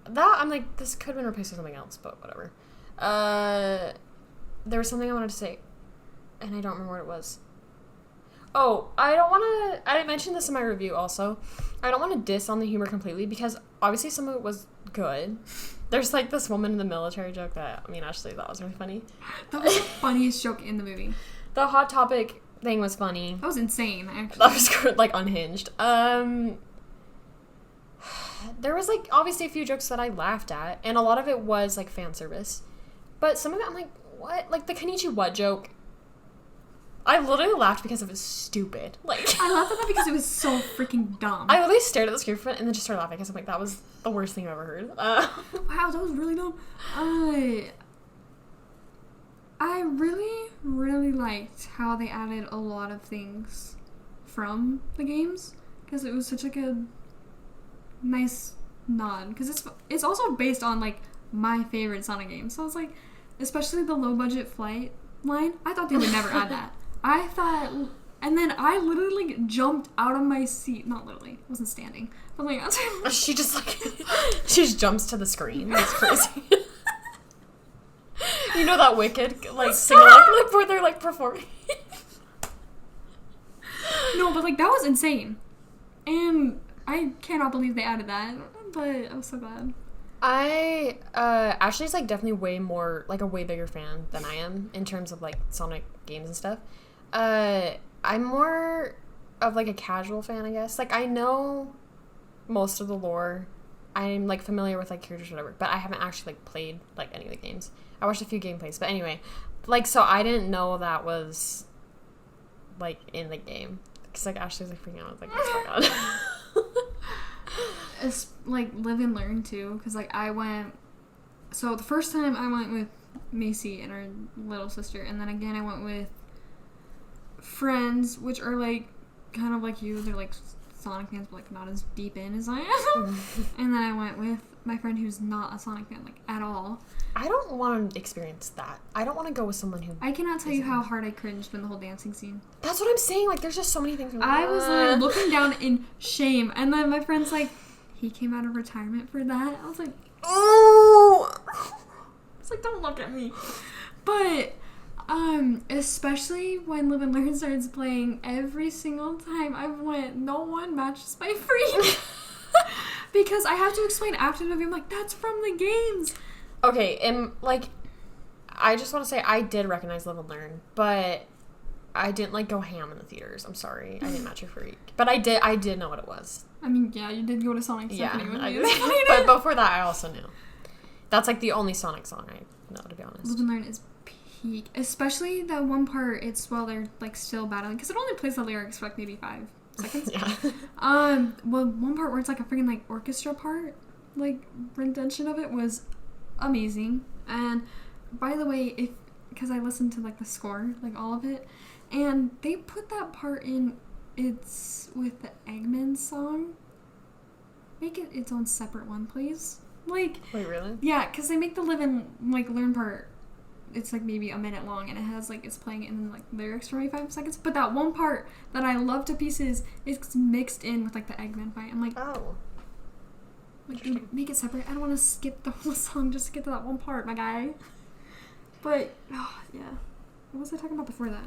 That, I'm like, this could have been replaced with something else, but whatever. There was something I wanted to say, and I don't remember what it was. Oh, I mentioned this in my review also. I don't want to diss on the humor completely because obviously some of it was good. There's like this woman in the military joke that, I mean, actually that was really funny. That was the funniest joke in the movie. The Hot Topic thing was funny. That was insane, actually. That was good, like unhinged. There was like obviously a few jokes that I laughed at, and a lot of it was like fan service. But some of it I'm like, what? Like the Kenichi what joke? I literally laughed because it was stupid. Like I laughed at that because it was so freaking dumb. I literally stared at the screen for it and then just started laughing because I'm like, that was the worst thing I've ever heard. Wow, that was really dumb. I really, really liked how they added a lot of things from the games because it was such like a nice nod because it's also based on like my favorite Sonic games. So I was like, especially the low budget flight line. I thought they would never add that. I thought, and then I literally like, jumped out of my seat. Not literally, I wasn't standing. But like, she just like she just jumps to the screen. That's crazy. You know that Wicked like singer like where they're like performing. No, but like that was insane, and I cannot believe they added that. But I was so glad. I Ashley's like definitely way more like a way bigger fan than I am in terms of like Sonic games and stuff. I'm more of like a casual fan, I guess. Like I know most of the lore. I'm like familiar with like characters or whatever, but I haven't actually like played like any of the games. I watched a few gameplays, but anyway, like so I didn't know that was like in the game because like Ashley was like freaking out. I was like, oh my god. It's like live and learn too, because like I went. So the first time I went with Macy and her little sister, and then again I went with friends, which are like kind of like you. They're like Sonic fans, but like not as deep in as I am. And then I went with my friend who's not a Sonic fan, like at all. I don't want to experience that. I don't want to go with someone who. I cannot tell you how hard I cringed when the whole dancing scene. That's what I'm saying. Like, there's just so many things. I was like looking down in shame, and then my friend's like, "He came out of retirement for that." I was like, "Oh!" It's like, don't look at me. But especially when Live and Learn starts playing, every single time I went, no one matches my freak. Because I have to explain after the movie. I'm like, that's from the games. Okay, and like, I just want to say I did recognize Live and Learn, but I didn't like go ham in the theaters. I'm sorry, I didn't match your freak, but I did know what it was. I mean, yeah, you did go to Sonic Symphony with me. But before that, I also knew. That's like the only Sonic song I know, to be honest. Live and Learn is peak, especially that one part. It's while they're like still battling, because it only plays the lyrics for like maybe 5 seconds. Yeah. Well, one part where it's like a freaking like orchestra part, like rendition of it was amazing. And by the way, because I listened to like the score, like all of it, and they put that part in. It's with the Eggman song. Make it its own separate one, please. Like, wait, really? Yeah, because they make the Live and like Learn part. It's like maybe a minute long, and it has like it's playing in like lyrics for maybe 5 seconds. But that one part that I love to pieces is mixed in with like the Eggman fight. I'm like, oh, like dude, make it separate. I don't want to skip the whole song just to get to that one part, my guy. But yeah, what was I talking about before that?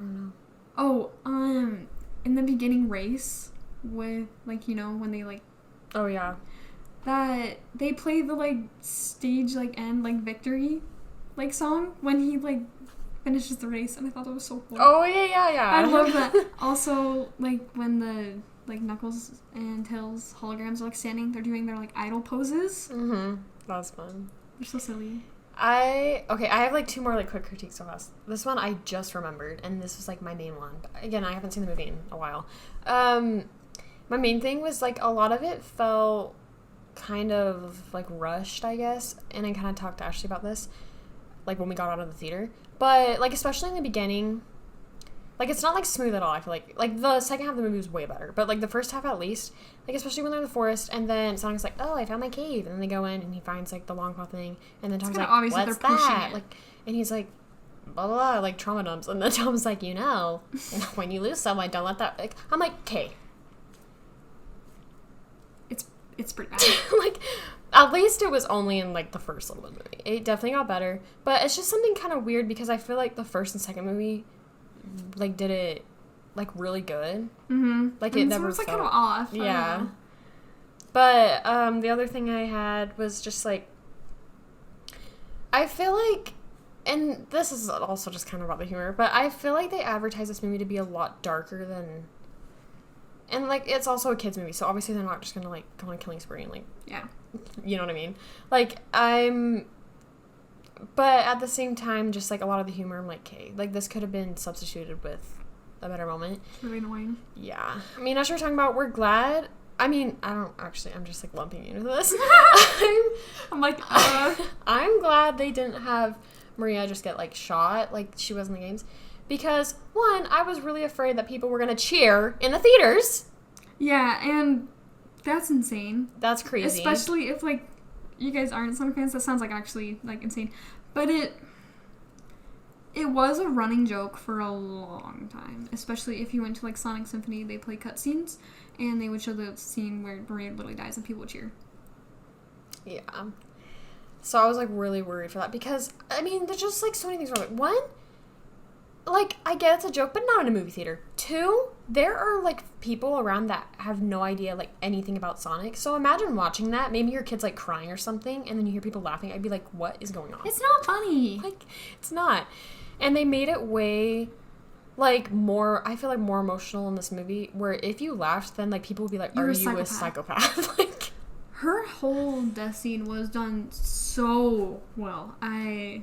I don't know. Oh, in the beginning race with like when they like. Oh yeah. That they play the like stage like end like victory like song when he like finishes the race, and I thought that was so cool. Oh yeah. I love that. Also, like when the like Knuckles and Tails holograms are like standing. They're doing their like idol poses. That was fun. They're so silly. I have like 2 more like quick critiques of us. This one I just remembered, and this was like my main one. But again, I haven't seen the movie in a while. My main thing was like a lot of it felt kind of like rushed, I guess, and I kind of talked to Ashley about this, like when we got out of the theater. But like especially in the beginning, like it's not like smooth at all. I feel like the second half of the movie was way better, but like the first half at least, like especially when they're in the forest, and then Sonic's like, oh, I found my cave, and then they go in and he finds like the long claw thing, and then Tom's like, what's that? Like, and he's like, blah blah blah, like trauma dumps, and then Tom's like, when you lose someone, don't let that. Like, I'm like, okay. It's pretty bad. Like, at least it was only in, like, the first little bit of the movie. It definitely got better. But it's just something kind of weird because I feel like the first and second movie, like, did it, like, really good. Like, it never was, like, felt... kind of off. Yeah. But, the other thing I had was just, like, I feel like, and this is also just kind of about the humor, but I feel like they advertised this movie to be a lot darker than... And, like, it's also a kid's movie, so obviously they're not just gonna, like, go on a killing spree and, like... Yeah. You know what I mean? Like, But at the same time, just, like, a lot of the humor, I'm like, okay, like, this could have been substituted with a better moment. It's really annoying. Yeah. I mean, as we're talking about, we're glad... I mean, I'm just, like, lumping you into this. I'm like, I'm glad they didn't have Maria just get, like, shot like she was in the games. Because, one, I was really afraid that people were going to cheer in the theaters. Yeah, and that's insane. That's crazy. Especially if, like, you guys aren't Sonic fans. That sounds, like, actually, like, insane. But it was a running joke for a long time. Especially if you went to, like, Sonic Symphony, they play cutscenes, and they would show the scene where Maria literally dies and people would cheer. Yeah. So I was, like, really worried for that. Because, I mean, there's just, like, so many things wrong with it. One... Like, I get it's a joke, but not in a movie theater. 2, there are, like, people around that have no idea, like, anything about Sonic. So imagine watching that. Maybe your kid's, like, crying or something, and then you hear people laughing. I'd be like, what is going on? It's not funny. Like, it's not. And they made it way, like, more, I feel like, more emotional in this movie, where if you laughed, then, like, people would be like, are you a psychopath? Like, her whole death scene was done so well. I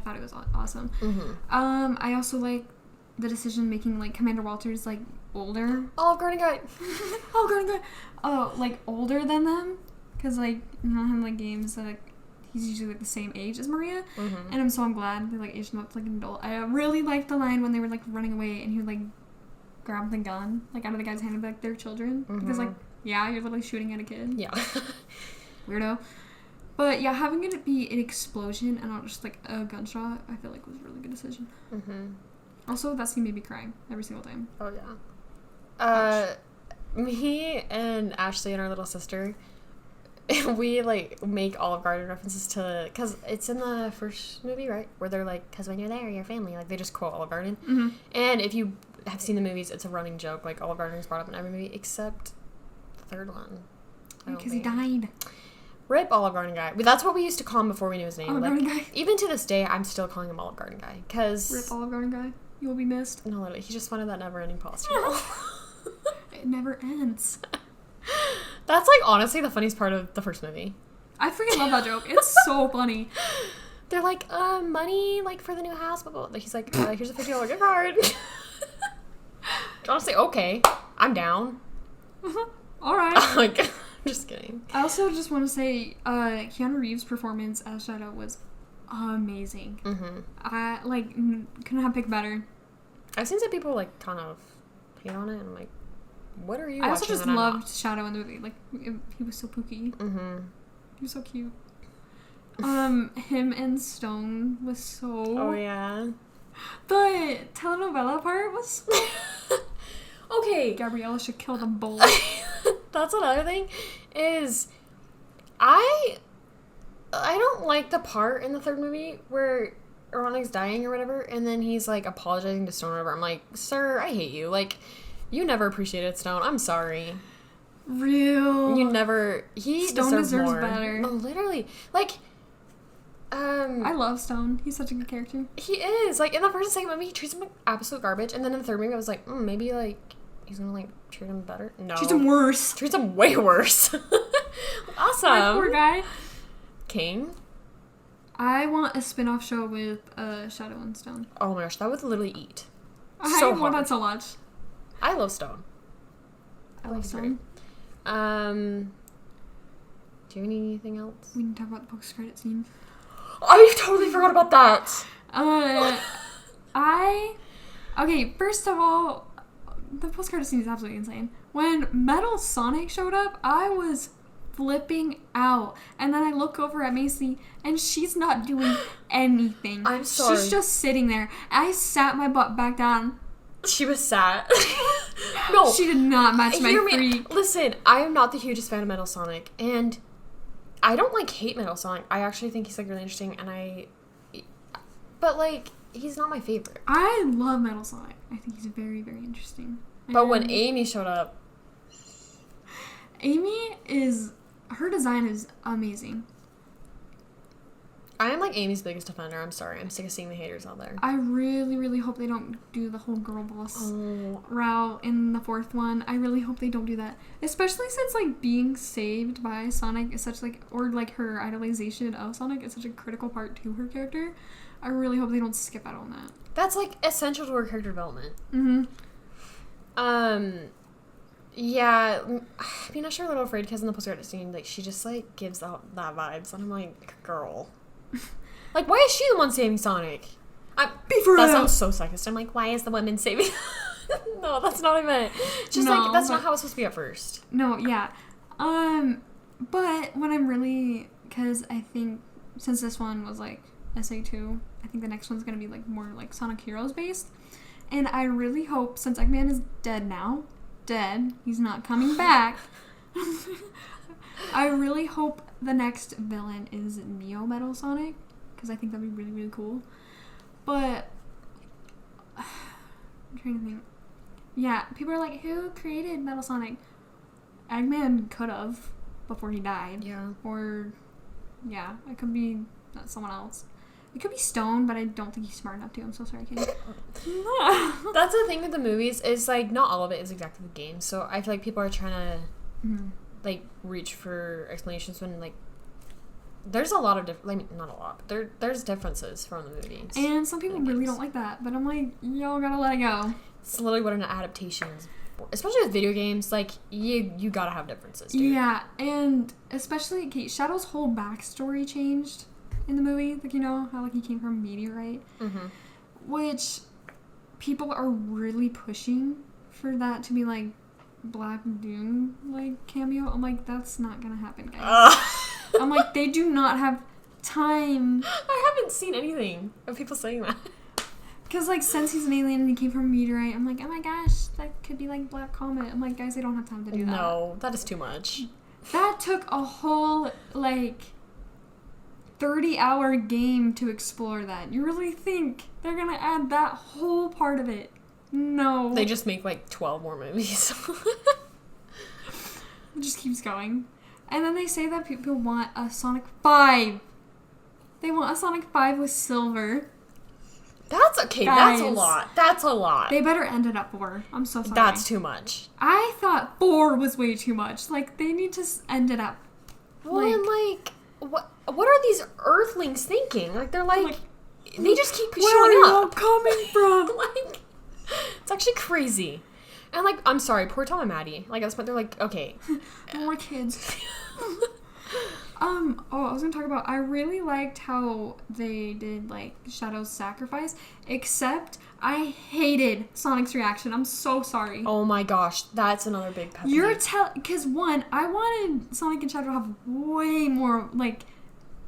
thought it was awesome. I also like the decision making, like, Commander Walters, like, older. Olive Garden guy. Olive Garden guy. Oh, like, older than them. Because, like, not him, like, games that, like, he's usually, like, the same age as Maria. And I'm glad they, like, aged him up to, like, an adult. I really liked the line when they were, like, running away and he would, like, grab the gun, like, out of the guy's hand and be like, they're children. Because, like, yeah, you're literally shooting at a kid. Yeah. Weirdo. But, yeah, having it be an explosion and not just, like, a gunshot, I feel like was a really good decision. Also, that scene made me cry every single time. Oh, yeah. Me and Ashley and our little sister, we, like, make Olive Garden references to... Because it's in the first movie, right? Where they're like, because when you're there, your family. Like, they just quote Olive Garden. And if you have seen the movies, it's a running joke. Like, Olive Garden is brought up in every movie except the third one. Because he died. Rip Olive Garden guy. That's what we used to call him before we knew his name. Olive Garden guy. Even to this day, I'm still calling him Olive Garden guy. Cause Rip Olive Garden guy. You will be missed. No, literally. He just wanted that never-ending pasta. It never ends. That's, like, honestly the funniest part of the first movie. I freaking love that joke. It's so funny. They're like, money, like, for the new house. Blah, blah, blah. He's like, here's a $50 gift card. Honestly, okay. I'm down. All right. Like... Just kidding. I also just want to say, Keanu Reeves' performance as Shadow was amazing. I, like, couldn't have picked better. I've seen some people, like, kind of hate on it, and I'm like, what are you I also watching just loved Shadow in the movie. Like, he was so pooky. He was so cute. Him and Stone was so... Oh, yeah. The telenovela part was... Okay. Gabriella should kill them both. That's another thing, is I don't like the part in the third movie where Ronic's dying or whatever, and then he's, like, apologizing to Stone or whatever. I'm like, sir, I hate you. Like, you never appreciated Stone. I'm sorry. Real. You never... Stone deserves more. Better. No, literally. Like, I love Stone. He's such a good character. He is. Like, in the first and second movie, he treats him like absolute garbage, and then in the third movie, I was like, maybe, like... he's gonna, like, treat him better? No. Treats him worse. Treats him way worse. Awesome. My poor guy. King? I want a spin-off show with Shadow and Stone. Oh my gosh, that would literally eat. I want that so much. I love Stone. I love Stone. Do you have anything else? We need to talk about the post-credit scene. I totally forgot about that. Okay, first of all, the post-credit scene is absolutely insane. When Metal Sonic showed up, I was flipping out. And then I look over at Macy, and she's not doing anything. I'm sorry. She's just sitting there. I sat my butt back down. She was sad. No. She did not match my freak. Listen, I am not the hugest fan of Metal Sonic, and I don't, like, hate Metal Sonic. I actually think he's, like, really interesting, but, like, he's not my favorite. I love Metal Sonic. I think he's very, very interesting. But when Amy showed up... her design is amazing. I am, like, Amy's biggest defender. I'm sorry. I'm sick of seeing the haters out there. I really, really hope they don't do the whole girl boss route in the fourth one. I really hope they don't do that. Especially since, like, being saved by Sonic is such, like, or, like, her idolization of Sonic is such a critical part to her character. I really hope they don't skip out on that. That's, like, essential to her character development. Mm-hmm. Yeah, I mean, I'm sure a little afraid because in the post-credit scene, like, she just, like, gives out that vibes, and I'm like, girl. Like, why is she the one saving Sonic? That sounds so sexist. I'm like, why is the woman saving... No, that's not even... Just, like, that's not how it's supposed to be at first. No, yeah. But when I'm really... Because I think, since this one was, like, SA2, I think the next one's going to be, like, more, like, Sonic Heroes based. And I really hope, since Eggman is dead now... he's not coming back. I really hope the next villain is Neo Metal Sonic, because I think that'd be really, really cool. But I'm trying to think. Yeah, people are like, who created Metal Sonic? Eggman could have before he died. Yeah. Or yeah, it could be someone else. It could be Stone, but I don't think he's smart enough to. I'm so sorry, kid. That's the thing with the movies is, like, not all of it is exactly the game. So I feel like people are trying to, like, reach for explanations when, like, there's a lot of different, like, not a lot, but there's differences from the movies. And some people really don't like that. But I'm like, y'all gotta let it go. It's literally what an adaptation is for. Especially with video games, like, you gotta have differences, dude. Yeah, and especially, Shadow's whole backstory changed in the movie, like, you know how, like, he came from a meteorite, which people are really pushing for that to be, like, Black Doom, like, cameo. I'm like, that's not gonna happen, guys. I'm like, they do not have time. I haven't seen anything of people saying that. Because, like, since he's an alien and he came from a meteorite, I'm like, oh my gosh, that could be, like, Black Comet. I'm like, guys, they don't have time to do that. No, that is too much. That took a whole, like, 30-hour game to explore that. You really think they're gonna add that whole part of it? No. They just make, like, 12 more movies. It just keeps going. And then they say that people want a Sonic 5. They want a Sonic 5 with Silver. That's okay. Guys, that's a lot. That's a lot. They better end it at 4. I'm so sorry. That's too much. I thought 4 was way too much. Like, they need to end it up. Well, and, like, what are these Earthlings thinking? Like, they're like they just keep showing up. Where are you all coming from? Like, it's actually crazy. And, like, I'm sorry, poor Tom and Maddie. Like, at this point, they're like, okay. More kids. I was gonna talk about, I really liked how they did, like, Shadow's sacrifice, except I hated Sonic's reaction. I'm so sorry. Oh my gosh, that's another big pet peeve. Because, one, I wanted Sonic and Shadow to have way more, like,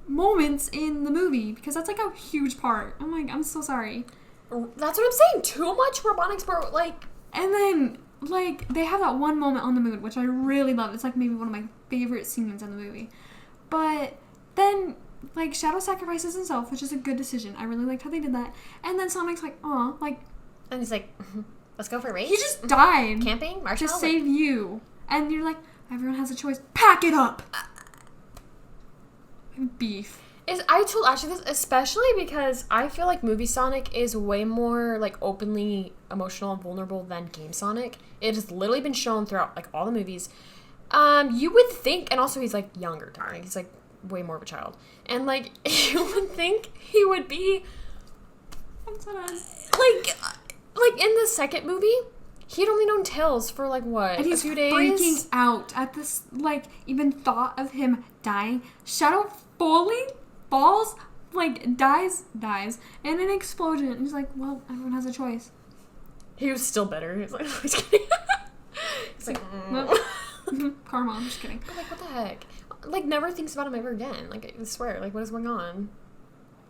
moments in the movie, because that's, like, a huge part. I'm like, I'm so sorry. That's what I'm saying, too much robotics, bro, like... And then, like, they have that one moment on the moon, which I really love. It's, like, maybe one of my favorite scenes in the movie. But then, like, Shadow sacrifices himself, which is a good decision. I really liked how they did that. And then Sonic's like, aw, like... And he's like, let's go for a race? He just died. Camping? Marshmallow? To save you. And you're like, everyone has a choice. Pack it up! Beef. I told Ashley this, especially because I feel like movie Sonic is way more like openly emotional and vulnerable than Game Sonic. It has literally been shown throughout like all the movies. You would think, and also he's like younger than me. He's like way more of a child, and like you would think he would be like in the second movie. He'd only known Tails for like what, and he's a few days. Freaking out at this like even thought of him dying. Shadow fully falls, like dies in an explosion. And he's like, well, everyone has a choice. He was still bitter. He was like, just kidding. He's like, karma. I'm just kidding. But like, what the heck? Like, never thinks about him ever again. Like, I swear. Like, what is going on?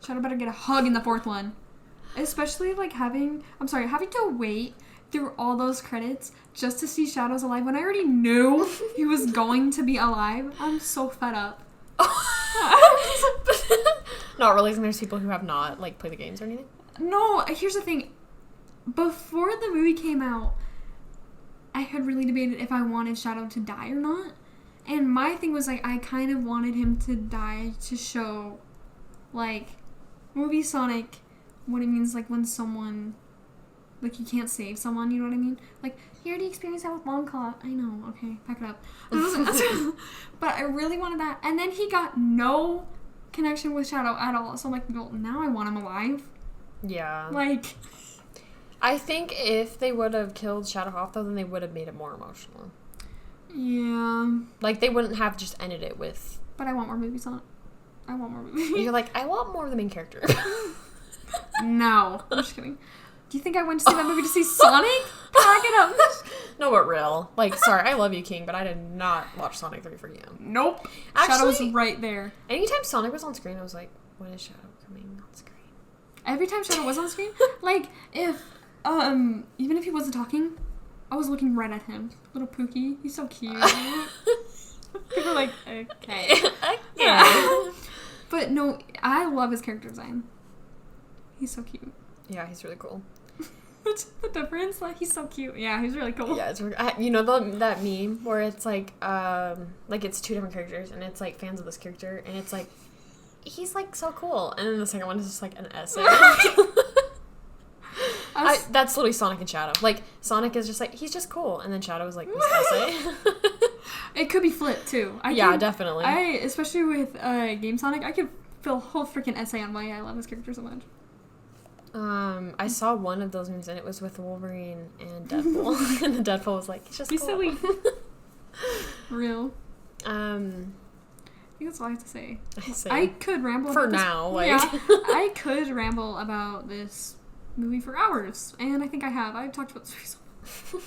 Shadow better get a hug in the fourth one. Especially like having to wait through all those credits just to see Shadow's alive when I already knew he was going to be alive. I'm so fed up. Not realizing there's people who have not like played the games or anything. No, here's the thing. Before the movie came out, I had really debated if I wanted Shadow to die or not. And my thing was like I kind of wanted him to die to show like movie Sonic what it means like when someone like you can't save someone, you know what I mean? Like, you already experienced that with Longclaw. I know, okay, pack it up. But I really wanted that. And then he got no connection with Shadow at all. So I'm like, well, now I want him alive. Yeah. Like, I think if they would have killed Shadow off, though, then they would have made it more emotional. yeah. Like, they wouldn't have just ended it with... But I want more movies on it. I want more movies. You're like, I want more of the main character. No. I'm just kidding. Do you think I went to see that movie to see Sonic? Pack it up. No, but real. Like, sorry, I love you, King, but I did not watch Sonic 3 for you. Nope. Actually, Shadow was right there. Anytime Sonic was on screen, I was like, when is Shadow coming on screen? Every time Shadow was on screen, like, if, even if he wasn't talking, I was looking right at him. Little Pookie. He's so cute. People are like, okay. Yeah. But no, I love his character design. He's so cute. Yeah, he's really cool. What's the difference? Like, he's so cute. Yeah, he's really cool. Yeah, it's you know that meme where it's like it's two different characters and it's like fans of this character and it's like he's like so cool and then the second one is just like an essay. That's literally Sonic and Shadow. Like Sonic is just like he's just cool and then Shadow is like this essay. It could be flipped too. Definitely. Especially with Game Sonic, I could fill a whole freaking essay on why I love his character so much. I saw one of those memes and it was with Wolverine and Deadpool. And the Deadpool was like, he's just cool. Silly. Real. I think that's all I have to say. see. I could ramble for about this. now. Like. Yeah, I could ramble about this movie for hours, and I think I have. I've talked about this movie so much.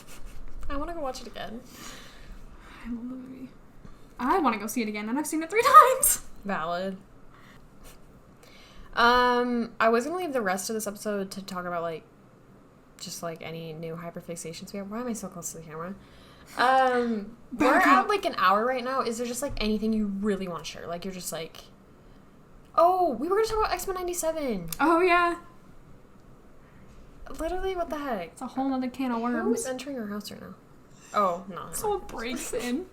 I want to go watch it again. I love the movie. I want to go see it again, and I've seen it 3 times. Valid. I was gonna leave the rest of this episode to talk about like just like any new hyperfixations we have. Why am I so close to the camera? We're at like an hour right now. Is there just like anything you really want to share? Like you're just like, oh, we were gonna talk about X-Men 97. Oh yeah. Literally, what the heck? It's a whole other can of worms. Who is entering our house right now? Oh no. Someone breaks in.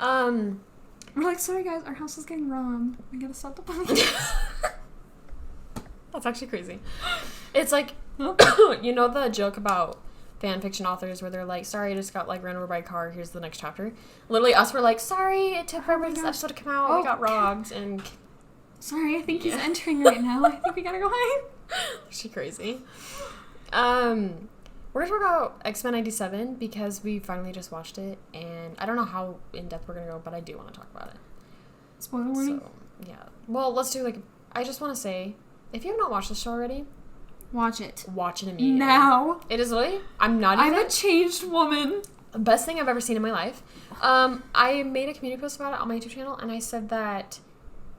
We're like, sorry guys, our house is getting robbed. We gotta stop the podcast. That's actually crazy. It's like, you know the joke about fan fiction authors where they're like, sorry, I just got like ran over by a car, here's the next chapter. Literally us were like, sorry, it took forever for this episode to come out, we got robbed, and... Sorry, I think he's entering right now. I think we gotta go hide. She crazy. We're gonna talk about X-Men 97 because we finally just watched it, and I don't know how in-depth we're gonna go, but I do want to talk about it. Spoiler warning? So, yeah. Well, let's do like, I just want to say, if you have not watched the show already, watch it. Watch it immediately. Now. It is literally, I'm a changed woman. The best thing I've ever seen in my life. I made a community post about it on my YouTube channel, and I said that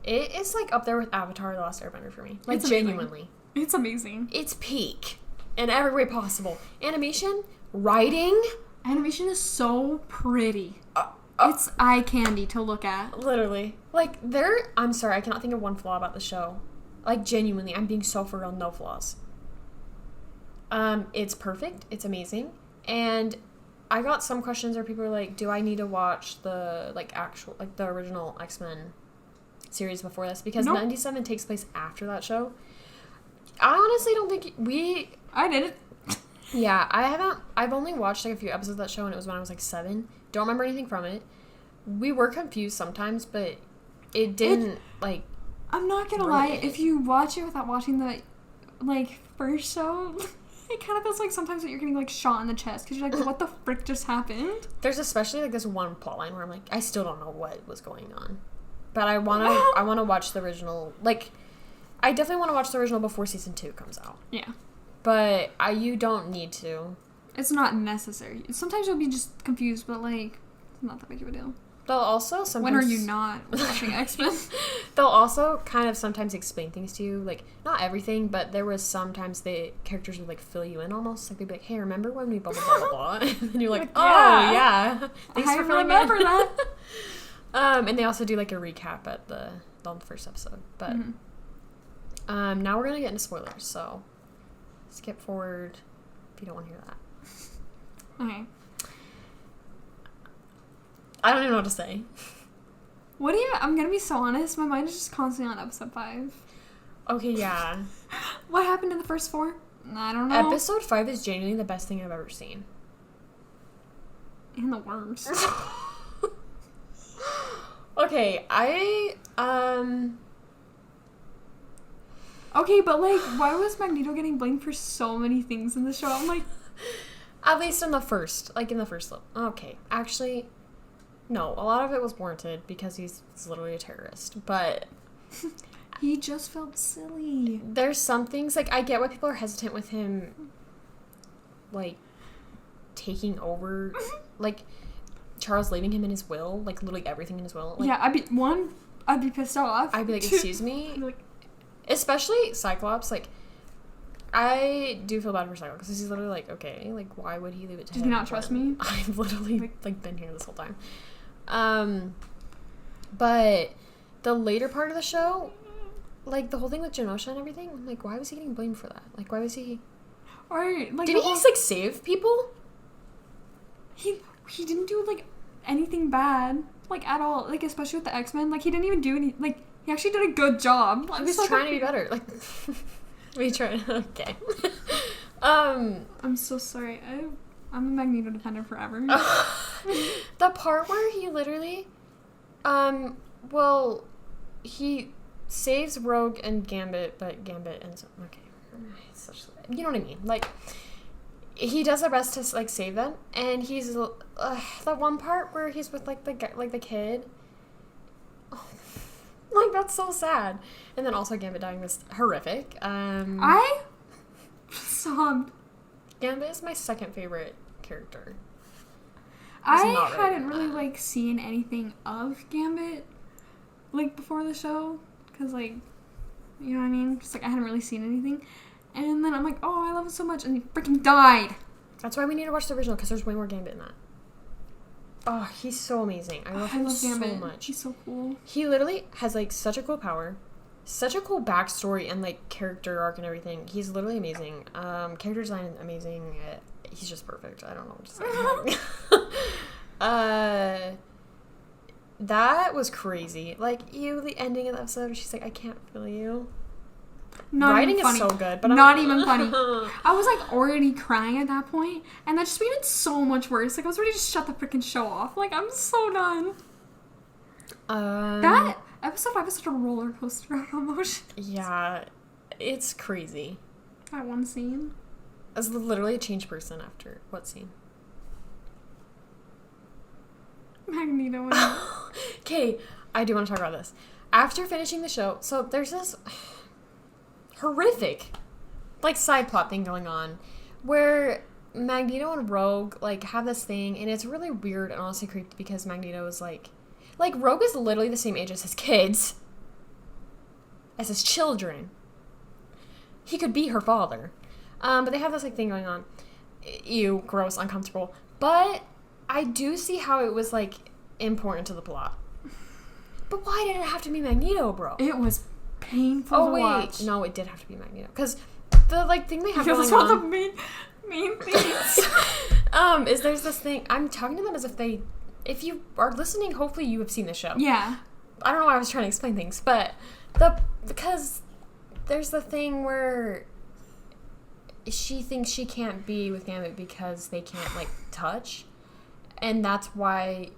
it is like up there with Avatar: The Last Airbender for me. Like, it's genuinely. It's amazing. It's peak in every way possible. Animation, writing. Animation is so pretty. It's eye candy to look at. Literally. Like, I'm sorry, I cannot think of one flaw about the show. Like, genuinely, I'm being so for real, no flaws. It's perfect. It's amazing. And I got some questions where people were like, do I need to watch the, like, actual, like, the original X-Men series before this because Nope. 97 takes place after that show. I honestly don't think I did it. Yeah, I've only watched like a few episodes of that show, and it was when I was like 7. Don't remember anything from it. We were confused sometimes, but it didn't like. I'm not gonna lie. If you watch it without watching the like first show, it kind of feels like sometimes that you're getting like shot in the chest because you're like, what the frick just happened? There's especially like this one plotline where I'm like, I still don't know what was going on, but I wanna watch the original. Like, I definitely want to watch the original before season 2 comes out. Yeah. But you don't need to. It's not necessary. Sometimes you'll be just confused, but like, it's not that big of a deal. They'll also sometimes. When are you not watching X-Men? They'll also kind of sometimes explain things to you, like not everything, but there was sometimes the characters would like fill you in almost. Like they'd be like, "Hey, remember when we blah blah blah blah?" And then you're like, "Oh yeah, thanks for filling remember in." that. And they also do like a recap at on the first episode, but now we're gonna get into spoilers, so. Skip forward if you don't want to hear that. Okay. I don't even know what to say. I'm gonna be so honest, my mind is just constantly on episode 5. Okay, yeah. What happened in the first 4? I don't know. Episode 5 is genuinely the best thing I've ever seen. And the worst. Okay, Okay, but like, why was Magneto getting blamed for so many things in the show? I'm like, at least in the first look. Okay, actually, no, a lot of it was warranted because he's literally a terrorist, but he just felt silly. there's some things, like, I get why people are hesitant with him, like, taking over, like, Charles leaving him in his will, like, literally everything in his will. Like, yeah, I'd be pissed off. I'd be like, excuse me? Like, especially Cyclops, like, I do feel bad for Cyclops because he's literally like, okay, like, why would he leave it to him? did you not trust me? I've literally, like, been here this whole time. But the later part of the show, like, the whole thing with Genosha and everything, I'm like, why was he getting blamed for that? Like, why was he... Or, like... Didn't he, like, save people? He didn't do, like, anything bad, like, at all. Like, especially with the X-Men. Like, he didn't even do any... Like, he actually did a good job. He was trying to be better. Like, we tried... Okay. I'm so sorry. I'm a Magneto defender forever. The part where he literally... well, he saves Rogue and Gambit, but Gambit ends up... Okay. It's such, you know what I mean? Like, he does the best to, like, save them, and he's... that one part where he's with, like, the kid... Oh, like, that's so sad. And then also Gambit dying was horrific. I sobbed. Gambit is my second favorite character. I hadn't really, like, seen anything of Gambit, like, before the show. Because, like, you know what I mean? Just, like, I hadn't really seen anything. And then I'm like, oh, I love him so much. And he freaking died. That's why we need to watch the original, because there's way more Gambit in that. Oh, he's so amazing. I love him so much. He's so cool. He literally has, like, such a cool power, such a cool backstory and, like, character arc and everything. He's literally amazing. Character design, amazing. He's just perfect. I don't know what to say. That was crazy. Like, the ending of the episode, she's like, I can't feel you. Writing is so good, but not even funny. I was like already crying at that point, and that just made it so much worse. Like I was ready to shut the freaking show off. Like I'm so done. That episode 5 was such a roller coaster of emotion. Yeah, it's crazy. That one scene. I was literally a changed person after what scene? Magneto. Okay, I do want to talk about this. After finishing the show, so there's this horrific, like, side plot thing going on where Magneto and Rogue, like, have this thing, and it's really weird and honestly creepy because Magneto is like, Rogue is literally the same age as his kids, as his children. He could be her father. But they have this, like, thing going on. Ew, gross, uncomfortable. But I do see how it was, like, important to the plot. But why did it have to be Magneto, bro? It was painful to watch. No, it did have to be Magneto. Because the, like, thing they have going on... That's one of the main things. Is there's this thing... I'm talking to them as if they... If you are listening, hopefully you have seen the show. Yeah. I don't know why I was trying to explain things, but because there's the thing where she thinks she can't be with Gambit because they can't, like, touch. And that's why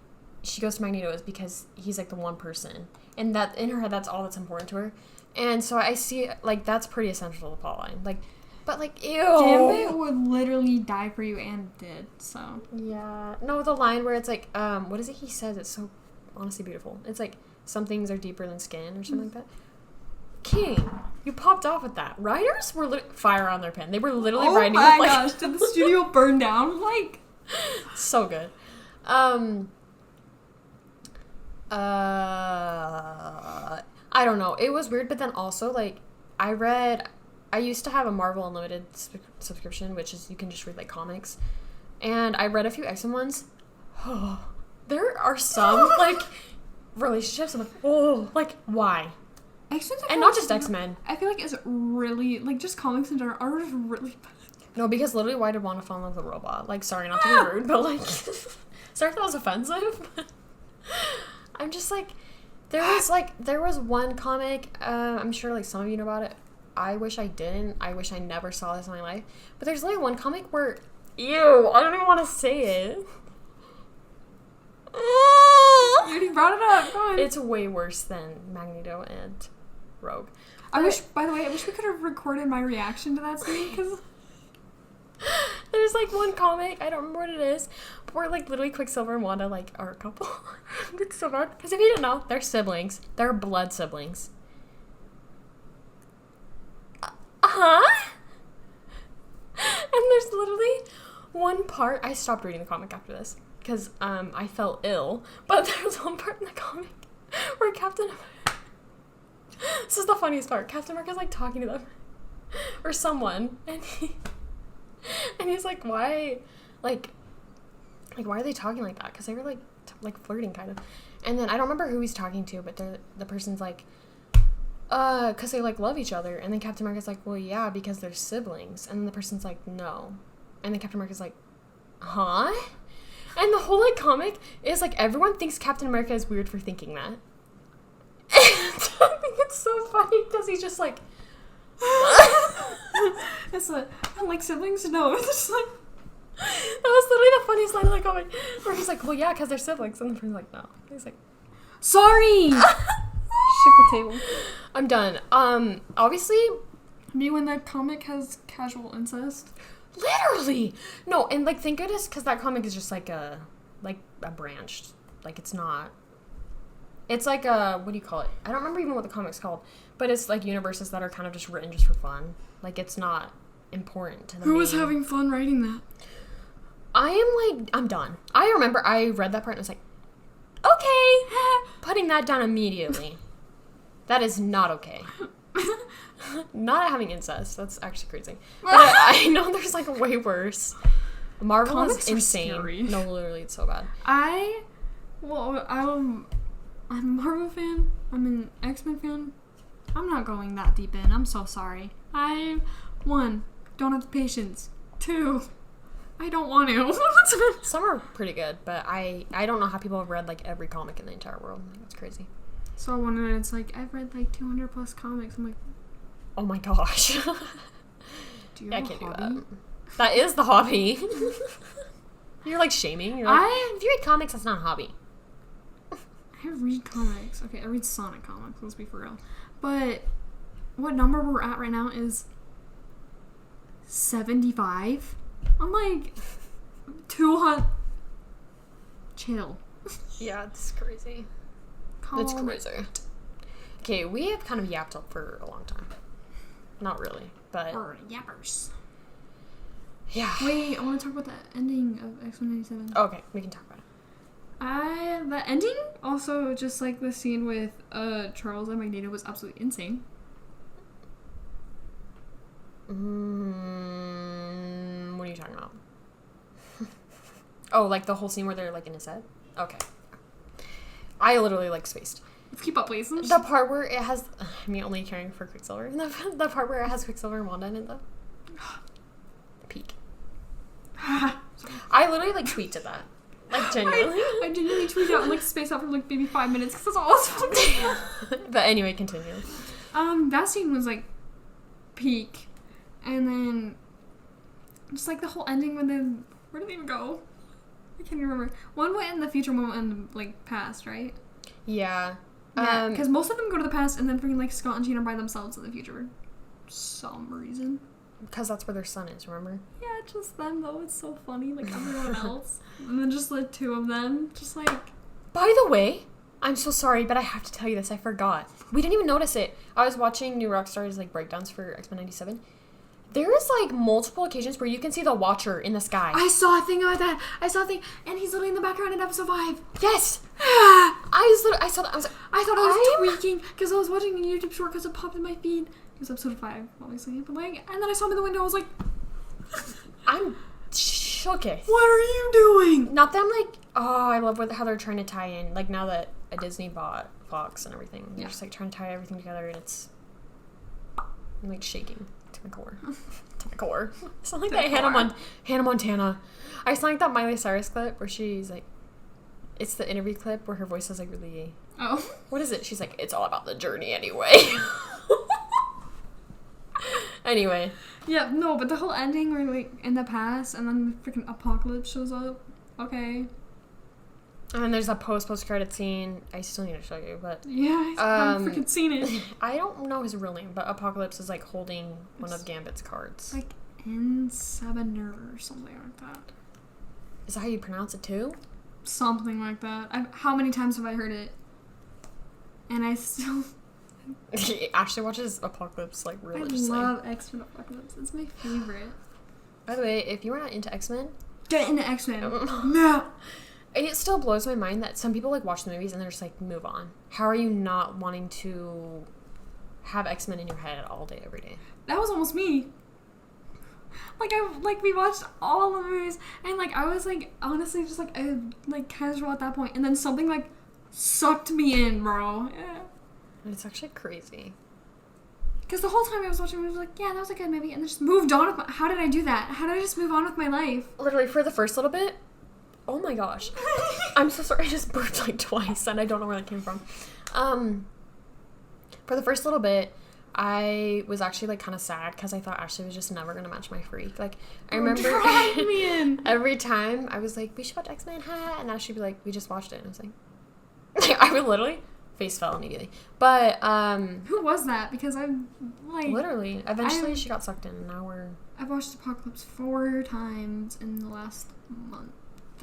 she goes to Magneto, is because he's, like, the one person. And that, in her head, that's all that's important to her. And so I see, like, that's pretty essential to the plotline. Like, but, like, ew. Gambit would literally die for you and did, so. Yeah. No, the line where it's, like, what is it he says? It's so honestly beautiful. It's, like, some things are deeper than skin or something like that. King, you popped off with that. Writers were fire on their pen. They were literally writing with, like... Oh my gosh, did the studio burn down? Like... So good. I don't know. It was weird, but then also, like, I used to have a Marvel Unlimited subscription, which is you can just read, like, comics. And I read a few X-Men ones. Oh, there are some, like, relationships. I'm like, oh, like, why? X-Men, and not just X-Men. I feel like it's really, like, just comics in general are just really bad. No, because literally, why did Wanda fall in love with a robot? Like, sorry, not to be rude, but, like, sorry if that was offensive, but I'm just, like, there was one comic, I'm sure, like, some of you know about it. I wish I didn't. I wish I never saw this in my life. But there's, like, one comic where, ew, I don't even want to say it. You already brought it up, go on. It's way worse than Magneto and Rogue. By the way, I wish we could have recorded my reaction to that scene, because... There's, like, one comic, I don't remember what it is, but where, like, literally Quicksilver and Wanda, like, are a couple. It's so bad. Because if you didn't know, they're siblings. They're blood siblings. Huh? And there's literally one part, I stopped reading the comic after this, because, I felt ill, but there's one part in the comic where this is the funniest part, Captain America's, like, talking to them, or someone, and he's like, why, like, why are they talking like that? Because they were, like, flirting, kind of. And then, I don't remember who he's talking to, but the person's like, because they, like, love each other. And then Captain America's like, well, yeah, because they're siblings. And then the person's like, no. And then Captain America's like, huh? And the whole, like, comic is, like, everyone thinks Captain America is weird for thinking that. And I think it's so funny, because he's just like, It's like siblings? No, it's just like... That was literally the funniest line of the comic, where he's like, well, yeah, because they're siblings. And the person's like, no. He's like, sorry! Shook the table. I'm done. Obviously... Me when that comic has casual incest. Literally! No, and, like, thank goodness, because that comic is just, like, a branch. Like, it's not... It's like a... What do you call it? I don't remember even what the comic's called. But it's, like, universes that are kind of just written just for fun. Like, it's not important to the Who was having fun writing that? I'm done. I remember I read that part and I was like, okay, putting that down immediately. That is not okay. Not having incest. That's actually crazy. But I know there's, like, way worse. Marvel Comics is insane. Scary. No, literally, it's so bad. I'm a Marvel fan. I'm an X-Men fan. I'm not going that deep in. I'm so sorry. One, don't have the patience. Two, I don't want to. Some are pretty good, but I don't know how people have read, like, every comic in the entire world. Like, that's crazy. So one and it's like, I've read, like, 200 plus comics. I'm like, oh my gosh. do you have I can't a hobby? do that. That is the hobby. You're, like, shaming. You're like, if you read comics, that's not a hobby. I read comics. Okay, I read Sonic comics, let's be for real. But what number we're at right now is 75. I'm like, 200. Chill. Yeah, it's crazy. It's crazy. Okay, we have kind of yapped up for a long time. Not really, but... Or yappers. Yeah. Wait, I want to talk about the ending of X-Men 97. Okay, we can talk about it. The ending, also just like the scene with Charles and Magneto, was absolutely insane. What are you talking about? Oh, like the whole scene where they're, like, in his head? Okay. I literally, like, spaced. Let's keep up, please. The part where it has... me only caring for Quicksilver. The part where it has Quicksilver and Wanda in it, though. Peak. I literally, like, tweeted that. Like, genuinely. I genuinely tweeted out and, like, spaced out for, like, maybe 5 minutes because that's all I was talking. But anyway, continue. That scene was, like, peak. And then, just, like, the whole ending when then, where did they even go? I can't even remember. One went in the future, one went in the, like, past, right? Yeah. Yeah, because most of them go to the past and then freaking, like, Scott and Jean are by themselves in the future for some reason. Because that's where their son is, remember? Yeah, just them, though. It's so funny. Like, everyone else. And then just, like, two of them. Just, like... By the way, I'm so sorry, but I have to tell you this. I forgot. We didn't even notice it. I was watching New Rockstar's, like, breakdowns for X-Men 97. There is, like, multiple occasions where you can see the Watcher in the sky. I saw a thing about that. I saw a thing. And he's literally in the background in episode 5. Yes! I saw that. I was like, I thought I was tweaking because I was watching a YouTube short because it popped in my feed. It was episode 5, obviously. But, like, and then I saw him in the window. I was like... I'm shooketh. What are you doing? Not that I'm like, oh, I love how they're trying to tie in. Like, now that a Disney bought Fox and everything, they're just, like, trying to tie everything together, and it's... I'm, like, shaking to my core. To my core. It's not like that Hannah Montana. I sound like that Miley Cyrus clip where she's, like... It's the interview clip where her voice is, like, really... Oh. What is it? She's like, it's all about the journey anyway. Anyway. Yeah, no, but the whole ending where, like, in the past, and then the freaking apocalypse shows up. Okay. And then there's a post-credit scene. I still need to show you, but... Yeah, I haven't freaking seen it. I don't know his real name, but Apocalypse is, like, holding one of Gambit's cards. Like, N7 or something like that. Is that how you pronounce it, too? Something like that. How many times have I heard it? And I still... Ashley watches Apocalypse, like, religiously. I love X-Men Apocalypse. It's my favorite. By the way, if you are not into X-Men... Get into X-Men. No! It still blows my mind that some people, like, watch the movies and they're just like, move on. How are you not wanting to have X-Men in your head all day, every day? That was almost me. Like, we watched all the movies, and, like, I was, like, honestly just, like, casual at that point, and then something, like, sucked me in, bro. Yeah. It's actually crazy. Because the whole time I was watching, I was like, yeah, that was a good movie, and then just moved on. How did I do that? How did I just move on with my life? Literally, for the first little bit, oh my gosh. I'm so sorry, I just burped, like, twice, and I don't know where that came from. For the first little bit, I was actually, like, kind of sad, because I thought Ashley was just never going to match my freak. Like, I remember every time I was like, we should watch X-Men, and Ashley'd be like, we just watched it, and I was like, I would literally... face fell immediately. But who was that? Because I'm like literally eventually she got sucked in, and now I've watched Apocalypse 4 times in the last month.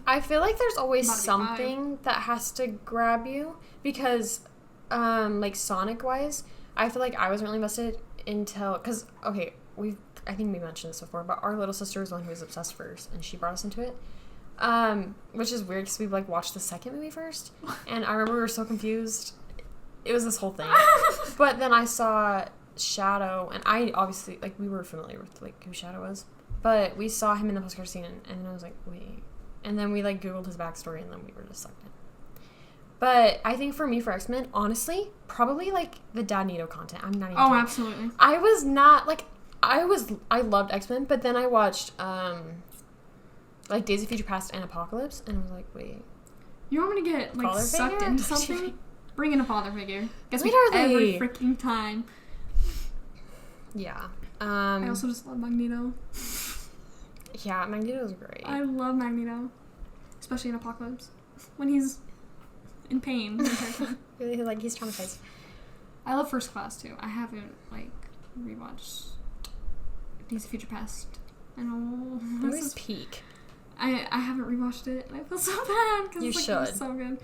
I feel like there's always something that has to grab you, because like Sonic wise, I feel like I wasn't really invested until, because okay, I think we mentioned this before, but our little sister was the one who was obsessed first, and she brought us into it. Which is weird because we like watched the second movie first, and I remember we were so confused. It was this whole thing. But then I saw Shadow, and I obviously, like, we were familiar with, like, who Shadow was, but we saw him in the post-credit scene, and I was like, wait. And then we, like, Googled his backstory, and then we were just sucked in. But I think for me, for X-Men, honestly, probably, like, the Dad Nito content. I'm not even kidding. Absolutely. I was not, like, I loved X-Men, but then I watched, like, Days of Future Past and Apocalypse, and I was like, wait. You want me to get, like, sucked into something? Bring in a father figure. Guess Literally. every freaking time. Yeah. I also just love Magneto. Yeah, Magneto's great. I love Magneto. Especially in Apocalypse. When he's in pain. Really, like, he's traumatized. I love First Class, too. I haven't, like, rewatched Days of Future Past. I know. This is peak. I haven't rewatched it, and I feel so bad. You it's, should. Like, it's so good.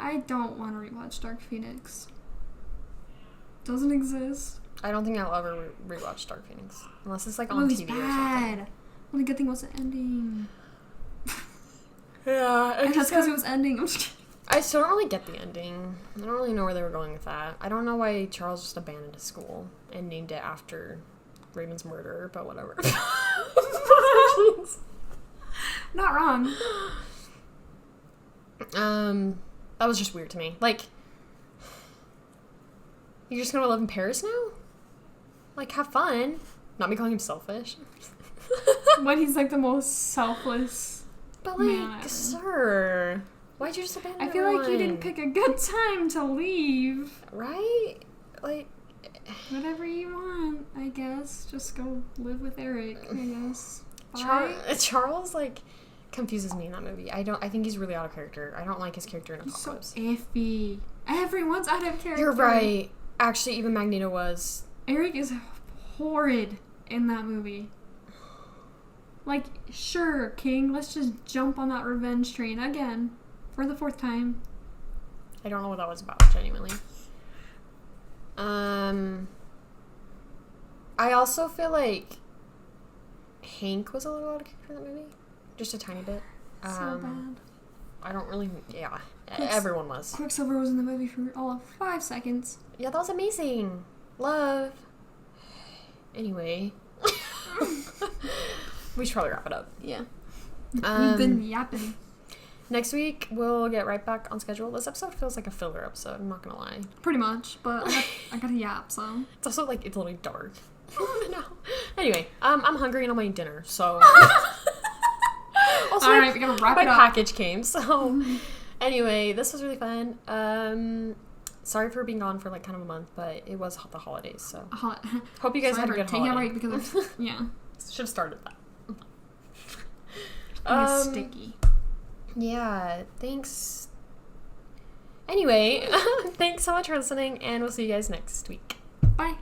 I don't want to rewatch Dark Phoenix. Doesn't exist. I don't think I'll ever rewatch Dark Phoenix. Unless it's, like, The on movie's TV or bad. something. Only good thing was the ending. Yeah. And that's because it was ending. I'm just kidding. I still don't really get the ending. I don't really know where they were going with that. I don't know why Charles just abandoned his school and named it after Raymond's murderer, but whatever. Not wrong. That was just weird to me. Like, you're just gonna live in Paris now? Like, have fun. Not me calling him selfish. When he's like the most selfless. But, Man. sir, why'd you just abandon I feel like you everyone? didn't pick a good time to leave. Right? Like... Whatever you want, I guess. Just go live with Eric, I guess. Bye. Charles, like, confuses me in that movie. I think he's really out of character. I don't like his character in He's so Apocalypse. iffy. Everyone's out of character. You're right. Actually, even Magneto was. Eric is horrid in that movie. Like, sure, King, let's just jump on that revenge train again. For the 4th time. I don't know what that was about, genuinely. I also feel like Hank was a little out of character in that movie. Just a tiny bit. So bad. I don't really... Yeah. Everyone was. Quicksilver was in the movie for all of 5 seconds. Yeah, that was amazing. Love. Anyway. We should probably wrap it up. Yeah. We've been yapping. Next week, we'll get right back on schedule. This episode feels like a filler episode, I'm not gonna lie. Pretty much, but I got a yap, so. It's also like, it's literally dark. No. Anyway, I'm hungry and I'm eating dinner, so. Also, alright, we gotta wrap it up. My package came, so. Anyway, this was really fun. Sorry for being gone for like kind of a month, but it was the holidays, so. Hope you guys had a good holiday. Yeah, right, because of, yeah. Should have started that. It's sticky. Yeah, thanks. Anyway, thanks so much for listening, and we'll see you guys next week. Bye.